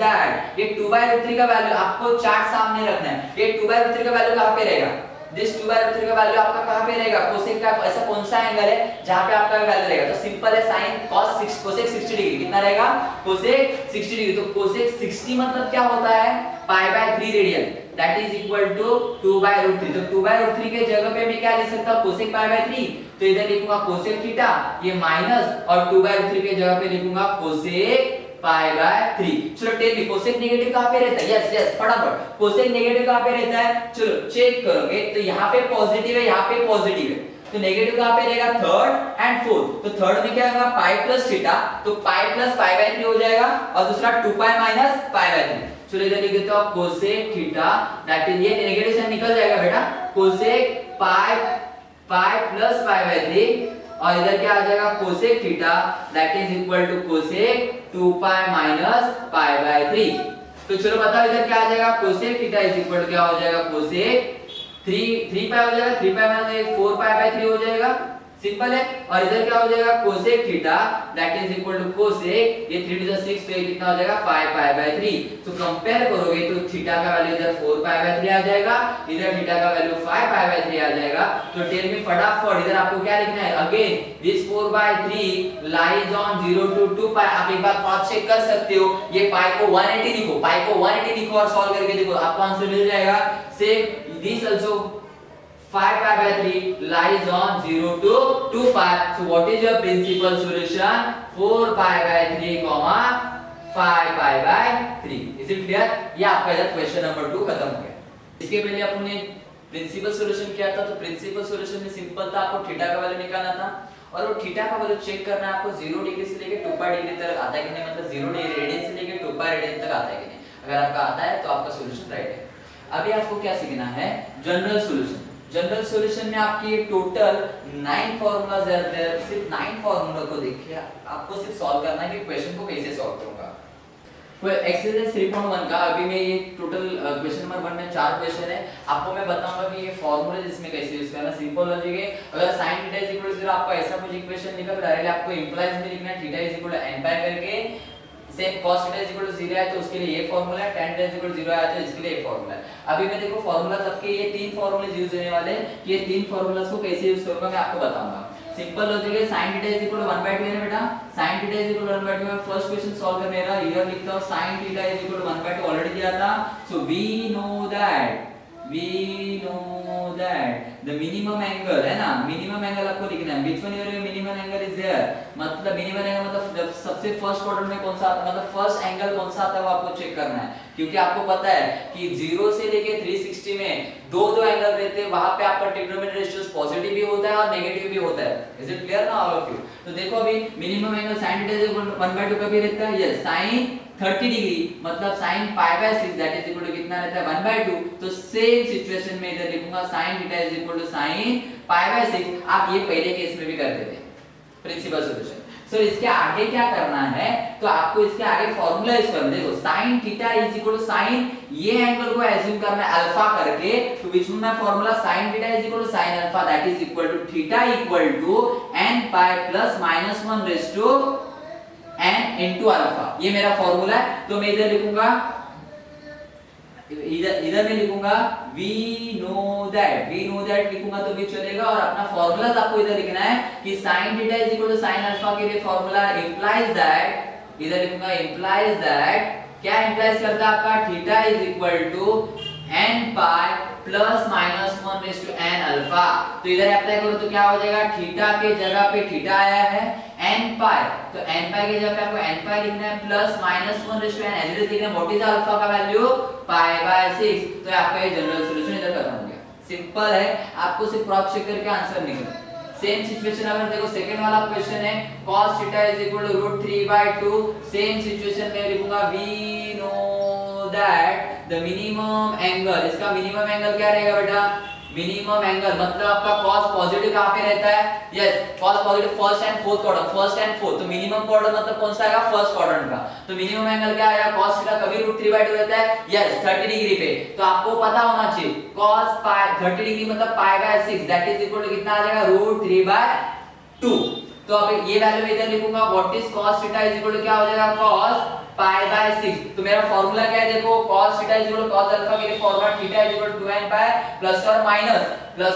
that ये 2 बाय √3 का वैल्यू आपको चार्ट सामने रखना है। ये 2 बाय √3 का वैल्यू कहां पे रहेगा? दिस 2 बाय √3 का वैल्यू आपका कहां पे रहेगा? कोसेक का ऐसा कौन सा एंगल है जहां पे आपका वैल्यू रहेगा? तो सिंपल है, sin कोसेक 60 डिग्री कितना रहेगा? Cosec 60 degree. तो कोसेक 60 मतलब क्या होता है? Pi by 3 radian that is equal to 2 by √3। तो 2 बाय √3 के जगह पे मैं क्या लिख सकता हूं? कोसेक पाई बाय 3, तो इधर लिखूंगा कोसेक थीटा, ये माइनस, और 2 बाय √3 के जगह पे लिखूंगा कोसेक पाई बाय 3। चलो टेल मी कोसेक नेगेटिव कहां पे रहता है? यस यस फटाफट, कोसेक नेगेटिव कहां पे रहता है? चलो चेक करोगे तो यहां पे पॉजिटिव है, यहां पे पॉजिटिव है, तो नेगेटिव कहां पे रहेगा? Third and fourth. तो थर्ड में क्या होगा? पाई प्लस थीटा, तो पाई प्लस पाई बाय 3 हो जाएगा, और दूसरा 2 पाई माइनस पाई बाय 3। चलो इधर लिख देता हूं कोसेक थीटा दैट इज, ये नेगेटिव साइन निकल जाएगा बेटा, cosec pi plus pi by 3, और इधर क्या आ जाएगा? Cosec theta that is equal to cosec 2 pi minus pi by 3। तो चलो बताओ इधर क्या आ जाएगा? Cosec theta is equal to क्या हो जाएगा? कोसेक 3 पाई हो जाएगा, 3 पाई माइनस 4 पाई बाय 3 हो जाएगा, सिंपल है। और इधर क्या हो जाएगा? Cosec theta that is equal to cosec, ये 3 टू द 6 तो ये कितना हो जाएगा? 5 पाई बाय 3। तो कंपेयर करोगे तो थीटा का वैल्यू इधर 4 पाई बाय 3 आ जाएगा, इधर थीटा का वैल्यू 5 पाई बाय 3 आ जाएगा। तो टेल मी फटाफट इधर आपको क्या लिखना है? Again this 4 by 3 lies on 0 to 2 pi. आप एक बार क्रॉस चेक कर सकते हो, ये पाई को 180 लिखो, पाई को 180 लिखो और सॉल्व करके देखो, आपको आंसर मिल जाएगा। Same this also 5 pi by 3 lies on 0 to 2 pi. So what is your principal solution? 4 pi by 3 comma 5 pi by 3. Is it clear? ये आपका इधर क्वेश्चन नंबर 2 खत्म हो गया। इसके पहले अपने प्रिंसिपल सॉल्यूशन क्या था? तो प्रिंसिपल सॉल्यूशन में सिंपल था, आपको थीटा का वैल्यू निकालना था, और वो थीटा का वैल्यू चेक करना है आपको 0 डिग्री से लेके 2 पाई डिग्री तक आता है कि नहीं, मतलब 0 डिग्री रेडियन से लेके 2 पाई रेडियन तक आता है कि नहीं। अगर आपका आता है तो आपका सॉल्यूशन राइट है। अभी आपको क्या सीखना है? General solution. जनरल सॉल्यूशन में आपकी टोटल 9 फार्मूलाज है, सिर्फ 9 फार्मूला को देखिए, आपको सिर्फ सॉल्व करना है कि क्वेश्चन को कैसे सॉल्व करूंगा। एक्सरसाइज 3.1 का अभी मैं ये टोटल क्वेश्चन नंबर 1 में 4 क्वेश्चन है, आपको मैं बताऊंगा कि ये फार्मूला जिसमें कैसे यूज करना। सिंपल लॉजिक है, अगर sin theta is equal to 0 आपको ऐसा कुछ इक्वेशन लिखा, डायरेक्टली आपको इंप्लाइज में लिखना है theta is equal to n pi करके, same cos theta is equal to 0 है तो उसके लिए ये फार्मूला है, tan theta is equal to 0 आया तो इसके लिए ये फार्मूला है। अभी मैं देखो फार्मूलाज आपके ये 3 फार्मूलाज यूज होने वाले हैं, कि ये 3 फार्मूलाज को कैसे यूज करूंगा मैं आपको बताऊंगा। सिंपल लॉजिक है, sin theta is equal to 1/2 है ना बेटा, sin theta is equal to 1/2 में फर्स्ट क्वेश्चन सॉल्व करने का हियर लिखता हूं sin theta is equal to 1/2 already दिया था। So we know that the minimum angle है ना, मिनिमम एंगल आपको लिखना है, which one your minimum angle is there, मतलब मिनिमम एंगल मतलब सबसे फर्स्ट क्वाड्रेंट में कौन सा आता है, मतलब फर्स्ट एंगल कौन सा आता है वो आपको चेक करना है। क्योंकि आपको पता है कि 0 से लेके 360 में दो एंगल रहते हैं, वहां पे आपका ट्रिग्नोमेट्री रेशियो पॉजिटिव भी होता है और नेगेटिव भी होता है। इज इट क्लियर ना ऑल ऑफ यू? तो देखो अभी मिनिमम एंगल sin θ 1/2 का भी रहता है। यस, sin 30 डिग्री मतलब sin π/6 that is equal to कितना रहता है 1/2। तो सेम सिचुएशन में इधर लिखूंगा sin θ is equal to sin π/6। आप ये पहले केस में भी करते थे प्रिंसिपल सॉल्यूशन। सो इसके आगे क्या करना है, तो आपको इसके आगे फॉर्मूला यूज करना है। देखो sin θ is equal to sin, ये एंगल को एज्यूम करना है अल्फा करके, तो which mean my formula sin θ is equal to sin alpha that is equal to θ equal to n pi plus -1 raise to n into alpha. ये मेरा formula है। तो मैं इधर लिखूंगा, इधर मैं लिखूंगा we know that लिखूंगा तो भी चलेगा, और अपना फॉर्मूला आपको इधर लिखना है कि sin θ is equal to sin alpha के लिए फॉर्मूला implies that, इधर लिखूंगा implies that, क्या implies करता है आपका θ is equal to n pi plus -1 raise to n alpha. तो इधर अप्लाई करो तो क्या हो जाएगा, θ के जगह पे θ आया है n पाई, तो n पाई के जगह पे आपको n पाई लिखना है plus -1 raise to n as it is लिखना है। व्हाट इज अल्फा का वैल्यू π/6। तो आपका ये जनरल सॉल्यूशन इधर खत्म हो गया। सिंपल है, आपको सिर्फ क्रॉस चेक करके आंसर निकले। सेम सिचुएशन अगर देखो सेकंड वाला क्वेश्चन है cos θ is equal to √3/2। Same situation में लिखूंगा we know that the minimum angle, इसका मिनिमम एंगल क्या रहेगा बेटा, मिनिमम एंगल मतलब आपका cos पॉजिटिव कहां पे रहता है, yes cos positive first and fourth quadrant, first and fourth. तो मिनिमम क्वाड्रेंट मतलब कौन सा आएगा, फर्स्ट क्वाड्रेंट का। तो मिनिमम एंगल क्या आएगा, cos θ कभी √3/2 रहता है, यस 30 डिग्री पे। तो आपको पता होना चाहिए cos 30 डिग्री मतलब π/6 दैट इज इक्वल टू कितना आ जाएगा √3/2। तो अब ये वैल्यू मैं इधर लिखूंगा what is cos θ is equal to क्या हो जाएगा cos π/6। तो मेरा फार्मूला क्या है, देखो cos θ is equal to cos alpha के लिए formula θ is equal to 2n pi plus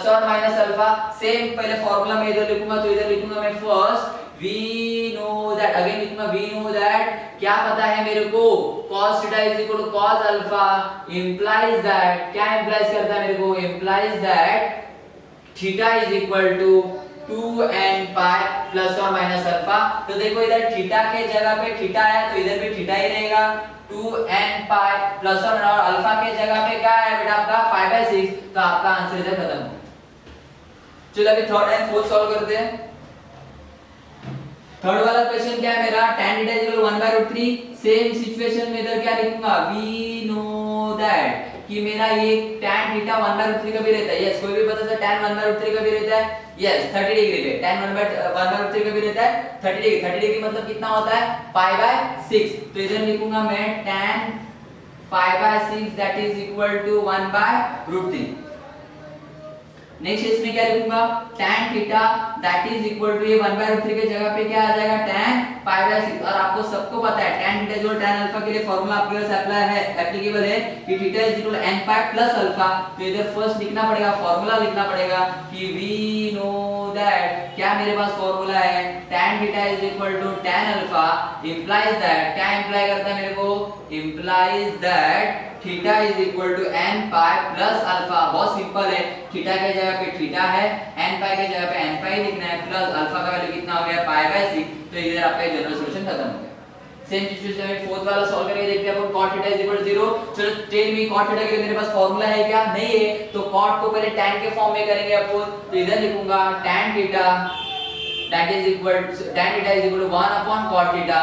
और माइनस अल्फा। सेम पहले फार्मूला में इधर लिखूंगा, तो इधर लिखूंगा मैं first we know that, again लिखूंगा we know that, क्या पता है मेरे को cos θ is equal to cos alpha implies that, क्या implies करता है मेरे को, implies that θ is equal to 2n pi plus और माइनस अल्फा। तो देखो इधर थीटा के जगह पे थीटा है तो इधर भी थीटा ही रहेगा 2n पाई प्लस और अल्फा के जगह पे क्या है बेटा आपका π/6। तो आपका आंसर इधर खत्म हो। चलो अभी थर्ड एंड फोर्थ सॉल्व करते हैं। थर्ड वाला क्वेश्चन क्या है मेरा, tan θ is equal 1/√3। Same situation में इधर क्या लिखूंगा, we know that कि मेरा ये tan θ 1/√3 का भी रहता है। यस, कोई भी बता सकता है tan 1/√3 का भी रहता है। यस 30 डिग्री पे tan 1/√3 का भी रहता है 30 डिग्री। 30 डिग्री मतलब कितना होता है π/6। तो इधर लिखूंगा मैं tan π/6 that is equal to 1/√3। Next इसमें क्या लिखूंगा, tan θ that is equal to ये 1/√3 के जगह पे क्या आ जाएगा tan π/6। और आपको सबको पता है tan θ जो tan अल्फा के लिए फार्मूला आपके पास अप्लाई है, एप्लीकेबल है कि θ is equal to n pi plus alpha. तो इधर फर्स्ट लिखना पड़ेगा, फार्मूला लिखना पड़ेगा कि we know that, क्या मेरे पास फार्मूला है tan θ is equal to tan alpha implies that, क्या इंप्लाई करता है मेरे को, implies that theta is equal to n pi plus alpha. बहुत सिंपल है, थीटा के जगह पे थीटा है, n पाई के जगह पे n पाई लिखना है, प्लस अल्फा का वैल्यू कितना हो गया π/6। तो इधर आपका जनरल सॉल्यूशन खत्म हो गया। सेम सिचुएशन में फोर्थ वाला सॉल्व करके देखते हैं अपन cot θ इज इक्वल टू 0। चलो टेल मी cot θ के लिए मेरे पास फार्मूला है क्या, नहीं है। तो cot को पहले tan के फॉर्म में करेंगे अपन। तो इधर लिखूंगा tan θ that is equal tan θ is equal to 1/cot θ।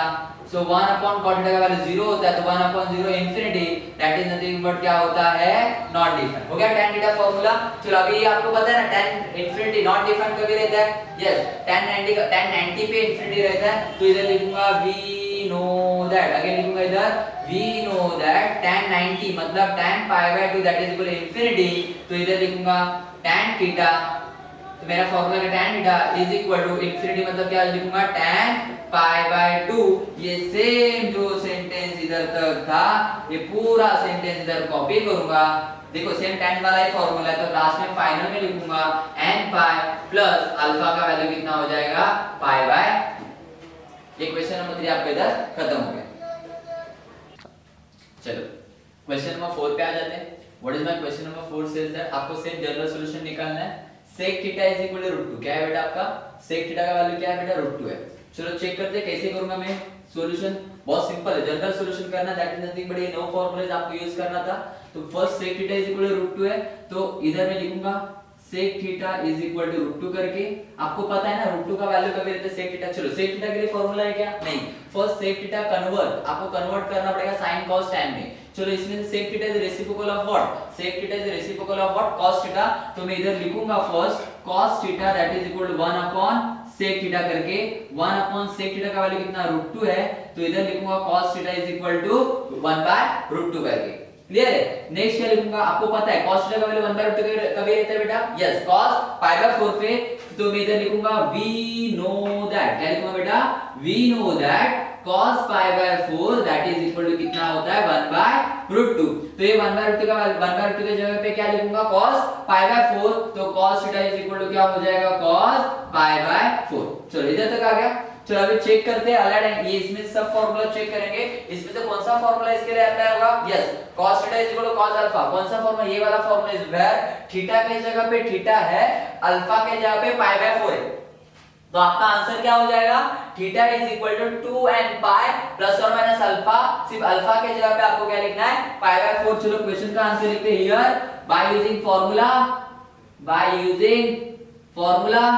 So 1/cot θ का वैल्यू 0 होता है, तो 1/0 infinity that is nothing but क्या होता है नॉट डिफाइंड। हो गया tan θ फार्मूला। चलो अभी आपको पता है ना tan इंफिनिटी नॉट डिफाइंड कभी रहता है, यस tan 90 पे इंफिनिटी रहता है। तो इधर लिखूंगा we know that, अगेन लिखूंगा इधर we know that tan 90 मतलब tan π/2 that is equal to infinity. तो इधर लिखूंगा tan θ, तो मेरा फार्मूला है tan θ is equal to infinity मतलब क्या लिखूंगा tan π/2। ये सेम जो सेंटेंस इधर तक था ये पूरा सेंटेंस इधर कॉपी करूंगा। देखो सेम tan वाला ही फार्मूला है, तो लास्ट में फाइनल में लिखूंगा n पाई प्लस अल्फा का वैल्यू कितना हो जाएगा π/। ये क्वेश्चन नंबर 3 आपका इधर खत्म हो गया। चलो क्वेश्चन नंबर 4 पे आ जाते हैं। What is my question number 4 says that आपको सेम जनरल सॉल्यूशन निकालना है। sec θ is equal to √2। क्या है बेटा आपका sec θ का वैल्यू क्या है बेटा √2 है। चलो चेक करते हैं कैसे करूंगा मैं सॉल्यूशन। बहुत सिंपल है, जनरल सॉल्यूशन करना, दैट इज नथिंग बट ये नो फॉर्मूलाज आपको यूज करना था। तो first sec theta is equal to √2 है, तो इधर मैं लिखूंगा sec theta is equal to √2 करके। आपको पता है ना √2 का वैल्यू कभी रहता है sec थीटा। चलो sec थीटा के लिए फॉर्मूला है क्या? नहीं, फर्स्ट sec थीटा कन्वर्ट आपको कन्वर्ट करना पड़ेगा sin cos tan में। चलो इसमें से sec theta is reciprocal of what? sec theta is reciprocal of what? cos theta. तो मैं इधर लिखूंगा first cos theta that is equal to 1 upon sec theta करके। 1 अपॉन sec थीटा का वैल्यू कितना? √2 है, तो इधर लिखूंगा cos theta is equal to 1 by √2 करके। क्लियर है? नेक्स्ट क्या लिखूंगा? आपको पता है cos थीटा का वैल्यू 1 बाय √2 कभी रहता है बेटा? यस, cos पाई बाय 4 पे। तो मैं इधर लिखूंगा we know that, क्या लिखूंगा बेटा? we know that cos pi by 4 that is equal to कितना होता है? 1 बाय √2। तो ये 1 बाय √2 का 1 बाय √2 के जगह पे क्या लिखूंगा? cos pi by 4। तो cos theta is equal to क्या हो जाएगा? cos pi by 4। चलो इधर तक आ गया। चलो अभी चेक करते हैं अलाइड एंगल। ये इसमें सब फार्मूला चेक करेंगे, इसमें से कौन सा फार्मूला इसके लिए अप्लाई होगा? Yes, cos theta is equal to cos alpha. कौन सा फार्मूला? ये वाला फार्मूला इज वेयर थीटा के जगह पे थीटा है, अल्फा के जगह पे पाई बाय 4 है। तो आपका आंसर क्या हो जाएगा? Theta is equal to 2n pi plus और माइनस अल्फा। सिर्फ अल्फा के जगह पे आपको क्या लिखना है? Pi by 4। चलो क्वेश्चन का आंसर लिखते हैं here by using formula. By using formula,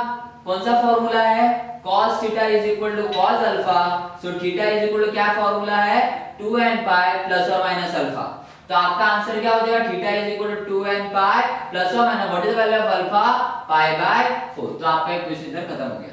कौन सा फार्मूला है? cos theta is equal to cos alpha. So theta is equal to क्या फार्मूला है? 2n पाई प्लस और माइनस अल्फा। तो आपका आंसर क्या हो जाएगा? Theta is equal to 2n pi plus और minus what is the value of alpha? Pi by 4। तो आपका क्वेश्चन इधर खत्म हो गया।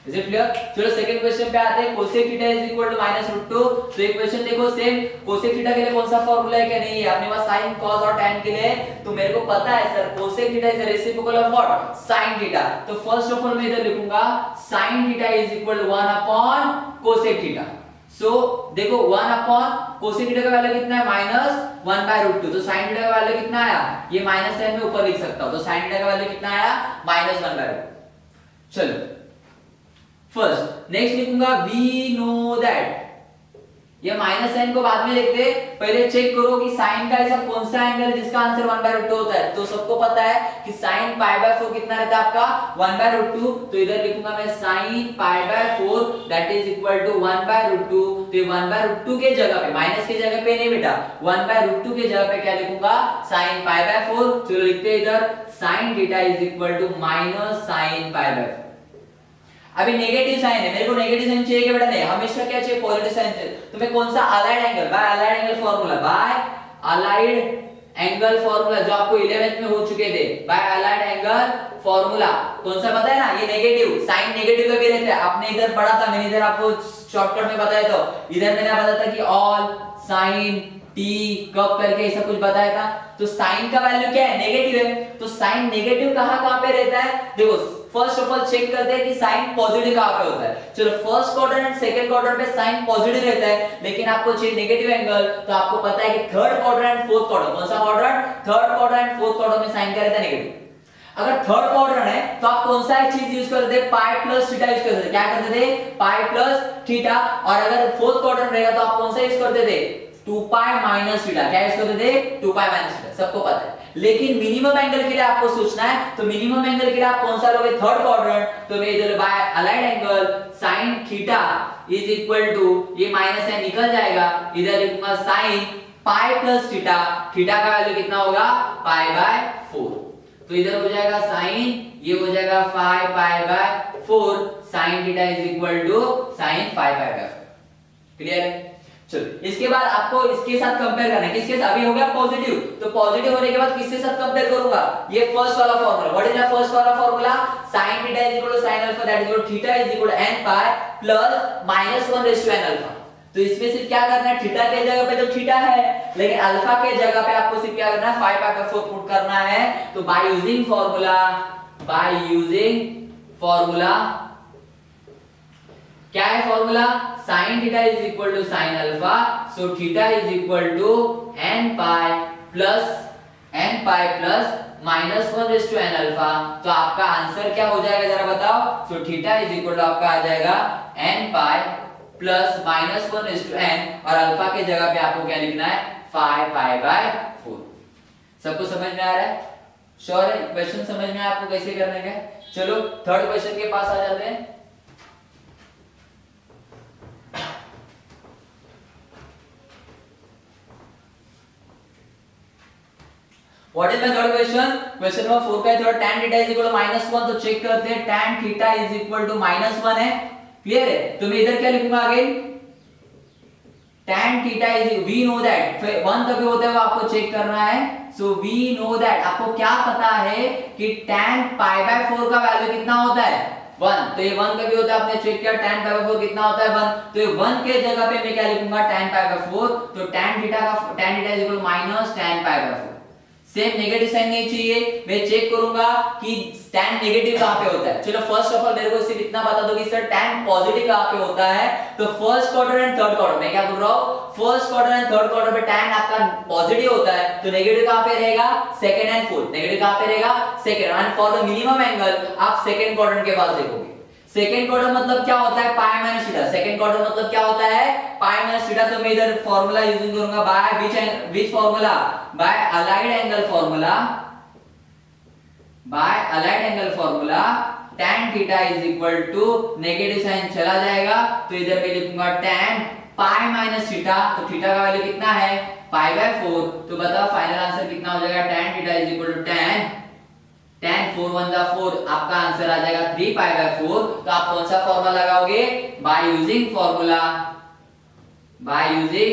Is it clear? चलो सेकंड क्वेश्चन पे आते हैं। cosec theta is equal to -√2। तो ये क्वेश्चन देखो सेम cosec थीटा के लिए कौन सा फार्मूला है क्या? नहीं है अपने पास sin cos और tan के लिए। तो मेरे को पता है sir cosec theta is reciprocal of what? sin theta. तो फर्स्ट ऑफ ऑल मैं इधर लिखूंगा sin theta is equal to 1 upon cosec theta. So देखो 1 अपॉन cosec थीटा का वैल्यू कितना है? -1 बाय √2। तो sin थीटा का वैल्यू कितना आया? ये माइनस साइन में ऊपर लिख सकता हूं। तो sin थीटा का वैल्यू कितना आया? -1 बाय √2। चलो फर्स्ट नेक्स्ट लिखूंगा we know that। ये माइनस साइन को बाद में लिखते, पहले चेक करो कि साइन का ऐसा कौन सा एंगल है जिसका आंसर 1 बाय √2 होता है। तो सबको पता है कि साइन पाई बाय 4 कितना रहता है आपका? 1 बाय √2। तो इधर लिखूंगा मैं sine pi by 4 that is equal to 1 by √2। तो ये 1 बाय √2 के जगह पे, माइनस के जगह पे नहीं बेटा, 1 बाय √2 के जगह पे क्या लिखूंगा? Sine pi by 4। चलो लिखते हैं इधर sine theta is equal to minus sine pi by 4। अभी नेगेटिव साइन है, मेरे को नेगेटिव साइन चाहिए क्या बेटा? नहीं, हमेशा क्या चाहिए? पॉजिटिव साइन चाहिए। तो मैं कौन सा allied angle, bye allied angle formula, by allied angle formula जो आपको 11th में हो चुके थे, बाय अलाइड एंगल फार्मूला कौन सा पता है ना? ये नेगेटिव साइन नेगेटिव का भी रहता है। आपने इधर पढ़ा था, मैंने इधर आपको शॉर्टकट में बताया था। इधर मैंने बताया था कि ऑल साइन टी कब करके ऐसा कुछ बताया था। तो साइन का वैल्यू क्या है? नेगेटिव है। तो साइन नेगेटिव कहां पे रहता है? देखो फर्स्ट ऑफ ऑल चेक करते हैं कि साइन पॉजिटिव कहां पे होता है। चलो first quadrant and second quadrant पे साइन पॉजिटिव रहता है, लेकिन आपको चाहिए नेगेटिव एंगल। तो आपको पता है कि third quadrant and fourth quadrant, कौन सा quadrant? Third quadrant and fourth quadrant में साइन क्या रहता है? नेगेटिव। अगर थर्ड क्वाड्रेंट है तो आप कौन सा एक चीज यूज करते थे? पाई प्लस थीटा यूज करते थे। क्या करते थे? पाई प्लस थीटा। और अगर फोर्थ क्वाड्रेंट रहेगा तो आप कौन सा यूज करते थे? 2 पाई माइनस थीटा। क्या यूज करते थे? 2 पाई माइनस थीटा, सबको पता है। लेकिन मिनिमम एंगल के लिए आपको सोचना है, तो मिनिमम एंगल के लिए आप कौन सा लोगे? Third quadrant. तो मैं इधर by allied angle sin theta is equal to, ये माइनस साइन निकल जाएगा, इधर लिखूंगा sin pi plus theta. Theta का वैल्यू कितना होगा? Pi by 4। तो इधर हो जाएगा sin, ये हो जाएगा 5 pi by 4। sin theta is equal to sin 5 pi by 4। Clear है? चलो इसके बाद आपको इसके साथ कंपेयर करना है। किसके साथ? अभी हो गया पॉजिटिव, तो पॉजिटिव होने के बाद किसके साथ कंपेयर करूंगा? ये फर्स्ट वाला formula. What is the first वाला formula? sin theta is equal to sin alpha that is equal to theta is equal to n pi plus -1/n alpha. तो इसमें सिर्फ क्या करना है? थीटा के जगह पे तो थीटा है, लेकिन अल्फा के जगह पे आपको सिर्फ क्या करना है? 5 पाई बाय 4 पुट करना है। तो by using formula, by using formula, क्या है formula? sin theta is equal to sin alpha. So theta is equal to n pi plus -1/n alpha. तो आपका आंसर क्या हो जाएगा जरा बताओ? So theta is equal to आपका आ जाएगा n पाई प्लस -1/n, और अल्फा के जगह पे आपको क्या लिखना है? 5 पाई बाय 4। सबको समझ में आ रहा है? श्योर है? क्वेश्चन समझ में आपको कैसे करने का? चलो थर्ड क्वेश्चन के पास आ जाते हैं। What is my third question? Question number 4 का है थोड़ा tan theta is equal to -1, तो चेक करते हैं tan theta is equal to -1 है, क्लियर है? तो मैं इधर क्या लिखूंगा आगे, tan theta is, we know that 1 तभी होता है वो आपको चेक करना है, सो वी नो दैट, आपको क्या पता है कि tan π/4 का वैल्यू कितना होता है 1, तो ये 1 कभी होता है, आपने चेक किया tan π/4 कितना होता है 1, तो ये 1 के जगह पे मैं क्या लिखूंगा tan π/4, तो tan theta is equal minus tan π/4, same negative sign नहीं चाहिए, मैं चेक करूंगा कि tan नेगेटिव कहां पे होता है। चलो फर्स्ट ऑफ ऑल मेरे को सिर्फ इतना बता दो कि सर tan पॉजिटिव कहां पे होता है, तो first quarter and third quarter, मैं क्या बोल रहा हूं, first quarter and third quarter पे tan आपका पॉजिटिव होता है, तो नेगेटिव कहां पे रहेगा, सेकंड एंड फोर्थ, नेगेटिव कहां पे रहेगा second, and for the minimum angle आप सेकंड क्वाड्रेंट के पास देखोगे। सेकंड क्वाड्रेंट मतलब क्या होता है, pi minus theta, second quadrant मतलब क्या होता है, पाई माइनस थीटा, तो मैं इधर फार्मूला यूजिंग करूंगा by which formula, by allied angle formula, by allied angle formula tan theta is equal to negative sign चला जाएगा, तो इधर मैं लिखूंगा tan पाई माइनस थीटा, तो थीटा का वैल्यू कितना है π/4, तो बताओ फाइनल आंसर कितना हो जाएगा, tan theta is equal to tan 4 1 जा 4, आपका आंसर आ जाएगा 3π/4, तो आप कौन सा फार्मूला लगाओगे, by using formula, by using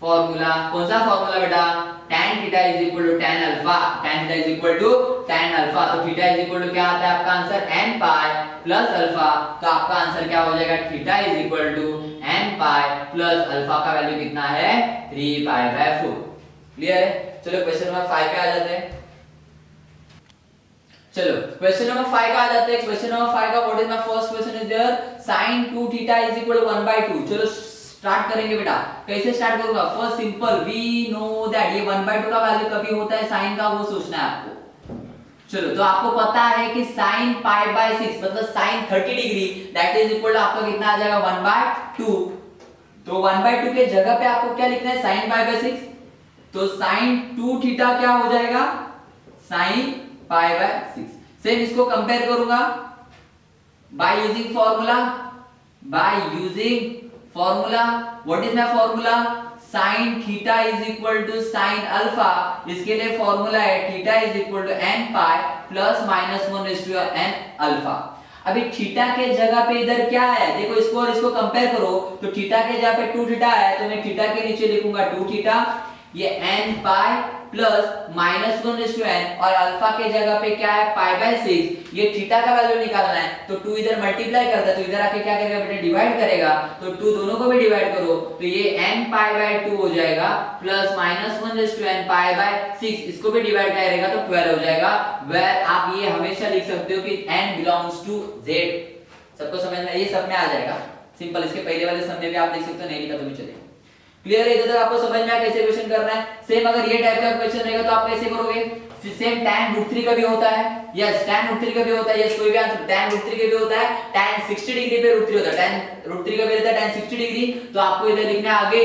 formula, कौन सा फार्मूला बेटा, tan theta is equal to tan alpha, tan theta is equal to tan alpha, तो थीटा इज इक्वल टू क्या आता है आपका answer n pi plus alpha, तो आपका आंसर क्या हो जाएगा, theta is equal to n pi plus alpha का वैल्यू कितना है 3π/4, क्लियर है? चलो क्वेश्चन नंबर 5 पे आ जाते हैं, चलो क्वेश्चन नंबर 5 का आ जाते हैं। क्वेश्चन नंबर 5 का what is my first question is there, sin 2 theta is equal to 1/2, चलो स्टार्ट करेंगे बेटा, कैसे स्टार्ट करूंगा, first simple, we know that ये 1/2 का वैल्यू कभी होता है sin का, वो सोचना है आपको। चलो तो आपको पता है कि sin π/6 मतलब sin 30 degree that is equal to आपका कितना आ जाएगा 1/2, तो 1/2 के जगह पे आपको क्या लिखना है sin π/6, तो sin 2 थीटा क्या हो जाएगा sin π/6, सेम इसको कंपेयर करूंगा by using formula, by using formula, what is my formula, sin theta is equal to sin alpha, इसके लिए फार्मूला है theta is equal to n pi plus -1 n alpha. अभी theta के जगह पे इधर क्या है, देखो इसको और इसको कंपेयर करो, तो थीटा के जगह पे 2 थीटा है, तो मैं थीटा के नीचे लिखूंगा 2 थीटा, ये n पाई प्लस -1 और अल्फा के जगह पे क्या है π/6, ये थीटा का वैल्यू निकालना है, तो 2 इधर मल्टीप्लाई करता है, तो इधर आके क्या करेगा बेटा डिवाइड करेगा, तो 2 दोनों को भी डिवाइड करो, तो ये n π/2 हो जाएगा प्लस -1 π/6, इसको भी डिवाइड करेगा तो 12 हो जाएगा, वेयर आप ये हमेशा लिख सकते हो कि n बिलोंग्स टू z, सबको समझ में, ये सब में आ जाएगा सिंपल, इसके पहले वाले सम में भी आप लिख सकते हो, नहीं लिखा तो भी चलेगा, क्लियर है? इधर तक आपको समझ में आया कैसे क्वेश्चन करना है। सेम अगर ये टाइप का क्वेश्चन रहेगा तो आप कैसे करोगे, सेम tan √3 का भी होता है, यस tan √3 का भी होता है, यस कोई भी आंसर, tan √3 का भी होता है, tan 60 डिग्री पे √3 होता है, tan √3 का भी रहता है tan 60 डिग्री, तो आपको इधर लिखना है आगे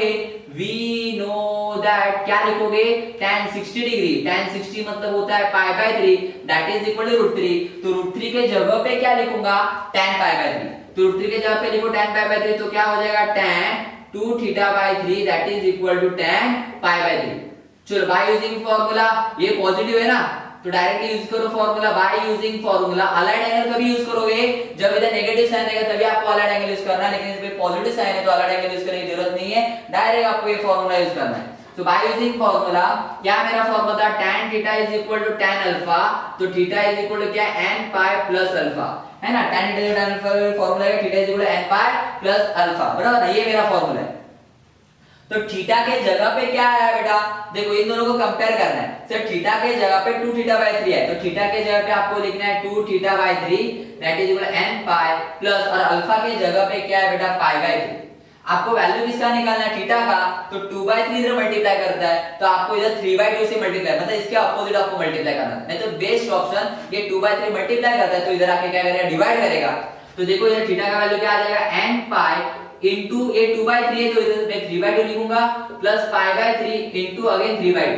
वी नो दैट, क्या लिखोगे tan 60 डिग्री, tan 60 मतलब होता है π/3 दैट इज इक्वल टू √3, तो √3 के जगह पे क्या लिखूंगा tan π/3, तो √3 के जगह पे लिखो tan π/3, तो क्या हो जाएगा tan 2 θ/3 that is equal to tan π/3। चलो बाय यूजिंग फार्मूला, ये पॉजिटिव है ना, तो डायरेक्टली यूज करो formula, by using formula, allied angle कभी यूज करोगे जब इधर नेगेटिव साइन रहेगा तभी आपको अलाइड एंगल यूज करना है, लेकिन इसमें पॉजिटिव साइन है तो अलाइड एंगल यूज करने की जरूरत नहीं है, डायरेक्ट आपको ये फार्मूला यूज करना है। तो बाय यूजिंग फार्मूला, क्या मेरा फार्मूला था tan theta is equal to tan alpha, तो थीटा इज इक्वल टू क्या n पाई प्लस अल्फा, है ना, tan theta tan alpha formula है, theta is equal to n pi plus alpha, बराबर है, ये मेरा फार्मूला है। तो थीटा के जगह पे क्या है बेटा, देखो इन दोनों को कंपेयर करना है, सर थीटा के जगह पे 2 θ/3 है, तो थीटा के जगह पे आपको लिखना है 2 θ/3 that is equal to n pi plus, और अल्फा के जगह पे क्या है बेटा π/3, आपको वैल्यू किसका निकालना है थीटा का, तो 2/3 इधर मल्टीप्लाई करता है, तो आपको इधर 3/2 से मल्टीप्लाई, मतलब इसके अपोजिट आपको मल्टीप्लाई करना है, नहीं तो बेस्ट ऑप्शन ये 2/3 मल्टीप्लाई करता है, तो इधर आके क्या करेगा डिवाइड करेगा, तो देखो इधर थीटा का वैल्यू क्या आ जाएगा n पाई इनटू ये 2/3 है, तो इधर मैं 3/2 लिखूंगा प्लस π/3 इनटू अगेन 3/2,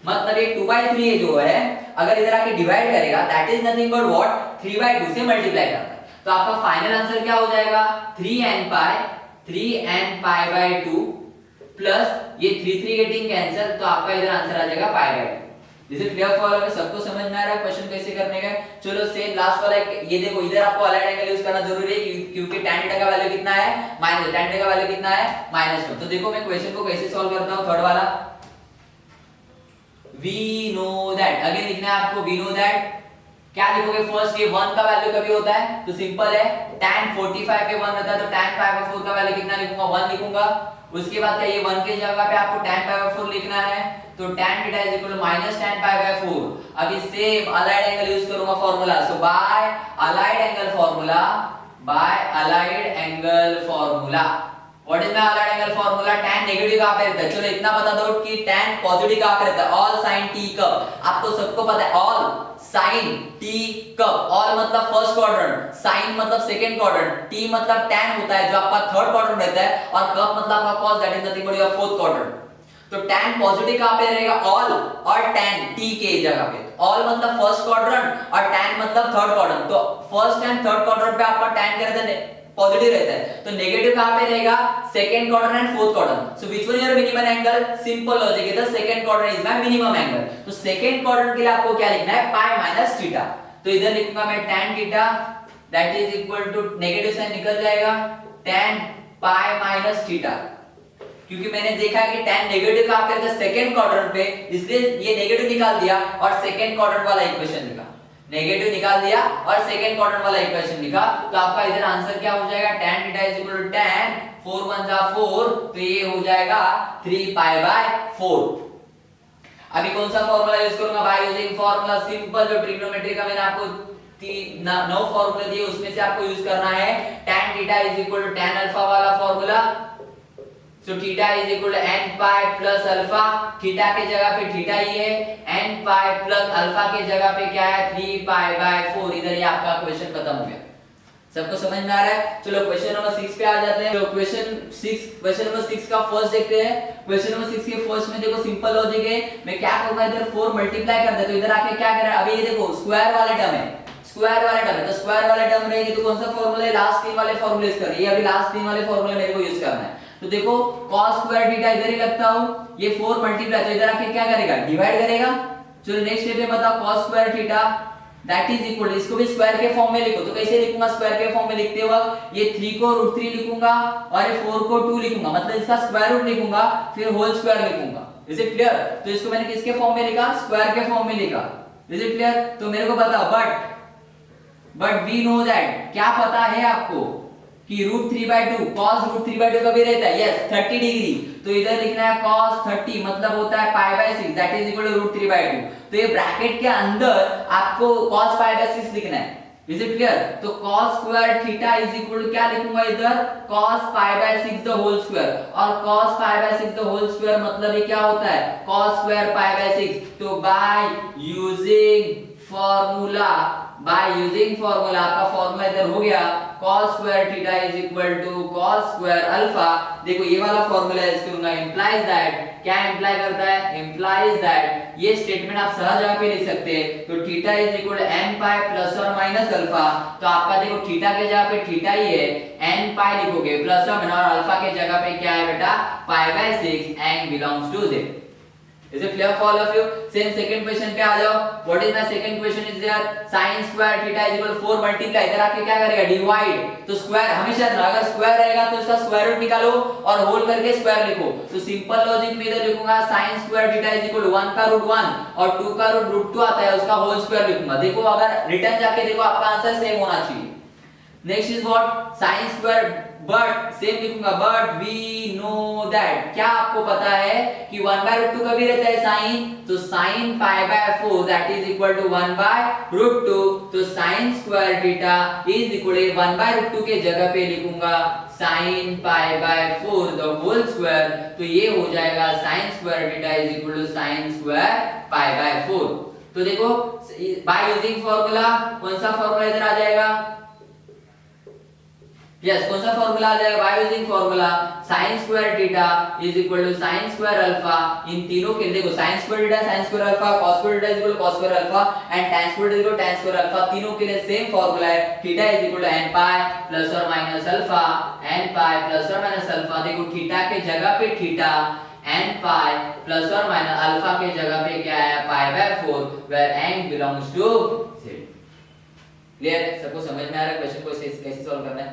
मतलब ये 2/3 है जो है, अगर इधर आके डिवाइड करेगा that is nothing but what 3/2 से मल्टीप्लाई करता है, तो आपका फाइनल आंसर क्या हो जाएगा 3n π/2 प्लस ये 3 गेटिंग कैंसिल, तो आपका इधर आंसर आ जाएगा π/2, is it clear for all? सबको समझ में आ रहा है क्वेश्चन कैसे करने का? चलो सेम लास्ट वाला ये देखो, इधर आपको अलाइड एंगल यूज करना जरूरी है क्योंकि tan थीटा का वैल्यू कितना है माइनस, tan थीटा का वैल्यू कितना है -1। तो देखो मैं क्वेश्चन को कैसे सॉल्व करता हूं। थर्ड वाला, वी नो दैट, अगेन लिखना है आपको वी नो दैट। क्या लिखोगे फर्स्ट? ये 1 का वैल्यू कभी होता है तो सिंपल है, tan 45 पे 1 रहता है तो tan पाई बाय 4 का वैल्यू कितना लिखूंगा? 1 लिखूंगा। उसके बाद क्या ये 1 के जगह पे आपको tan पाई बाय 4 लिखना है, तो tan theta is equal to -tan pi by 4। अभी सेम अलाइड एंगल यूज करूंगा formula, so by allied angle formula, by allied angle formula, what is my allied angle formula? tan negative कहां पे रहता है? चलो इतना बता दो कि tan पॉजिटिव कहां पे रहता है? ऑल sin t कब? आपको सबको पता है ऑल sin t कब? ऑल मतलब फर्स्ट क्वाड्रेंट, sin मतलब सेकंड क्वाड्रेंट, t मतलब tan होता है जो आपका थर्ड क्वाड्रेंट रहता है, और कब मतलब आपका cos, that is nothing but your fourth quadrant. तो tan पॉजिटिव कहां पे रहेगा? ऑल और tan t के जगह पे। ऑल मतलब फर्स्ट क्वाड्रेंट और tan मतलब थर्ड क्वाड्रेंट, तो फर्स्ट एंड थर्ड क्वाड्रेंट पे आपका tan क्या रहता है? पॉजिटिव रहता है। तो नेगेटिव कहां पे रहेगा? Second quadrant and fourth quadrant. So which one your minimum angle? Simple logic है, the second quadrant is my minimum angle. तो सेकंड क्वाड्रेंट के लिए आपको क्या लिखना है? Pi minus theta. तो इधर लिखूंगा मैं tan theta that is equal to, negative sign निकल जाएगा, tan पाई माइनस थीटा, क्योंकि मैंने देखा कि tan नेगेटिव कहां पे रहता है? सेकंड क्वाड्रेंट पे, इसलिए ये नेगेटिव निकाल दिया और सेकंड क्वाड्रेंट वाला इक्वेशन लिखा, नेगेटिव निकाल दिया और सेकंड क्वाड्रेंट वाला इक्वेशन लिखा। तो आपका इधर आंसर क्या हो जाएगा? tan theta is equal to tan 4 1 जा 4, तो ये हो जाएगा 3 पाई बाय 4। अभी कौन सा फार्मूला यूज करूंगा? बाय यूजिंग फार्मूला, सिंपल जो ट्रिग्नोमेट्री का मैंने आपको 9 फार्मूला दिए उसमें से आपको यूज करना है tan theta is equal to tan alpha वाला formula. So theta is equal to n pi plus alpha, theta के जगह पे थीटा ही है, n पाई प्लस अल्फा के जगह पे क्या है? 3 पाई बाय 4। इधर ये आपका क्वेश्चन खत्म हो गया। सबको समझ में आ रहा है? चलो क्वेश्चन नंबर 6 पे आ जाते हैं। तो क्वेश्चन नंबर 6 का फर्स्ट देखते हैं। क्वेश्चन नंबर 6 के फर्स्ट में देखो सिंपल लॉजिक है, मैं क्या करूंगा इधर 4 मल्टीप्लाई कर दे, तो इधर आके क्या कर रहा है? अभी ये देखो स्क्वायर वाले टर्म है, स्क्वायर वाले टर्म है, तो स्क्वायर वाले टर्म रहेगी तो कौन सा फार्मूला है? लास्ट 3 वाले फार्मूले यूज करिए। अभी लास्ट 3 वाले फार्मूले मेरे को यूज करना है। तो देखो cos स्क्वायर थीटा इधर ही लगता हूं, ये 4 मल्टीप्लाई, तो इधर आके क्या करेगा? डिवाइड करेगा। चलो नेक्स्ट स्टेप में बताओ, cos square theta that is equal, इसको भी स्क्वायर के फॉर्म में लिखो। तो कैसे लिखूंगा स्क्वायर के फॉर्म में लिखते वक्त? ये 3 को √3 लिखूंगा और ये 4 को 2 लिखूंगा, मतलब इसका स्क्वायर रूट लिखूंगा, फिर होल स्क्वायर लिखूंगा। Is it clear? तो इसको मैंने किसके फॉर्म में लिखा? स्क्वायर के फॉर्म में लिखा। Is it clear? तो मेरे को बताओ, बट वी नो दैट, क्या पता है आपको कि √3/2, cos √3/2 कभी रहता है? Yes, 30 degree. तो इधर लिखना है cos 30 मतलब होता है π/6 दैट इज इक्वल टू √3/2। तो ये ब्रैकेट के अंदर आपको cos π/6 लिखना है। Is it clear? तो cos square theta is equal to क्या लिखूंगा इधर? cos π/6 द होल स्क्वायर, और cos π/6 द होल स्क्वायर मतलब ये क्या होता है? cos square π/6। तो बाय यूजिंग फार्मूला, आपका फार्मूला इधर हो गया, cos square theta is equal to cos square alpha. देखो ये वाला फार्मूला इसके होगा, इंप्लाइज दैट, क्या इंप्लाई करता है? इंप्लाइज दैट, ये स्टेटमेंट आप सरल जगह पे लिख सकते हैं। तो theta is equal to n pi plus और माइनस अल्फा। तो आपका देखो थीटा के जगह पे थीटा ही है, n पाई लिखोगे प्लस और माइनस, और अल्फा के जगह पे क्या है बेटा? π/6 and belongs to z। Is it clear for all of you? Same second question पे आ जाओ। What is my second question is there? sin square theta is equal to 4 multiply, इधर आके क्या करेगा? डिवाइड। तो स्क्वायर हमेशा अगर स्क्वायर रहेगा तो इसका स्क्वायर रूट निकालो और होल करके स्क्वायर लिखो। तो सिंपल लॉजिक में इधर लिखूंगा sin square theta is equal to 1 का रूट 1 और 2 का रूट 2 आता है, उसका होल स्क्वायर लिखूंगा। देखो अगर रिटर्न जाके देखो आपका आंसर सेम होना चाहिए। Next is what? sin square, but same लिखूंगा, बट वी नो दैट, क्या आपको पता है कि 1/√2 कभी रहता है? sin, तो sin π/4 that is equal to 1/√2। तो sin square theta is equal to 1/√2 के जगह पे लिखूंगा sin π/4 द होल स्क्वायर। तो ये हो जाएगा sin square theta is equal to sin square π/4। तो देखो बाय यूजिंग फार्मूला, कौन सा फार्मूला इधर आ जाएगा? यस, कौन सा फार्मूला आ जाएगा? By using formula sin square theta is equal to sin square alpha. इन तीनों के देखो sin square theta, sin square alpha, cos square theta is equal to cos square alpha and tan square theta is equal to tan square alpha. तीनों के लिए same formula है, theta is equal to n pi plus और minus alpha, n pi plus और minus alpha. देखो theta के जगह पे थीटा, n पाई प्लस और माइनस अल्फा के जगह पे क्या है pi by 4 where n belongs to z। Clear है? सबको समझ में आ रहा है क्वेश्चन को कैसे सॉल्व करना है?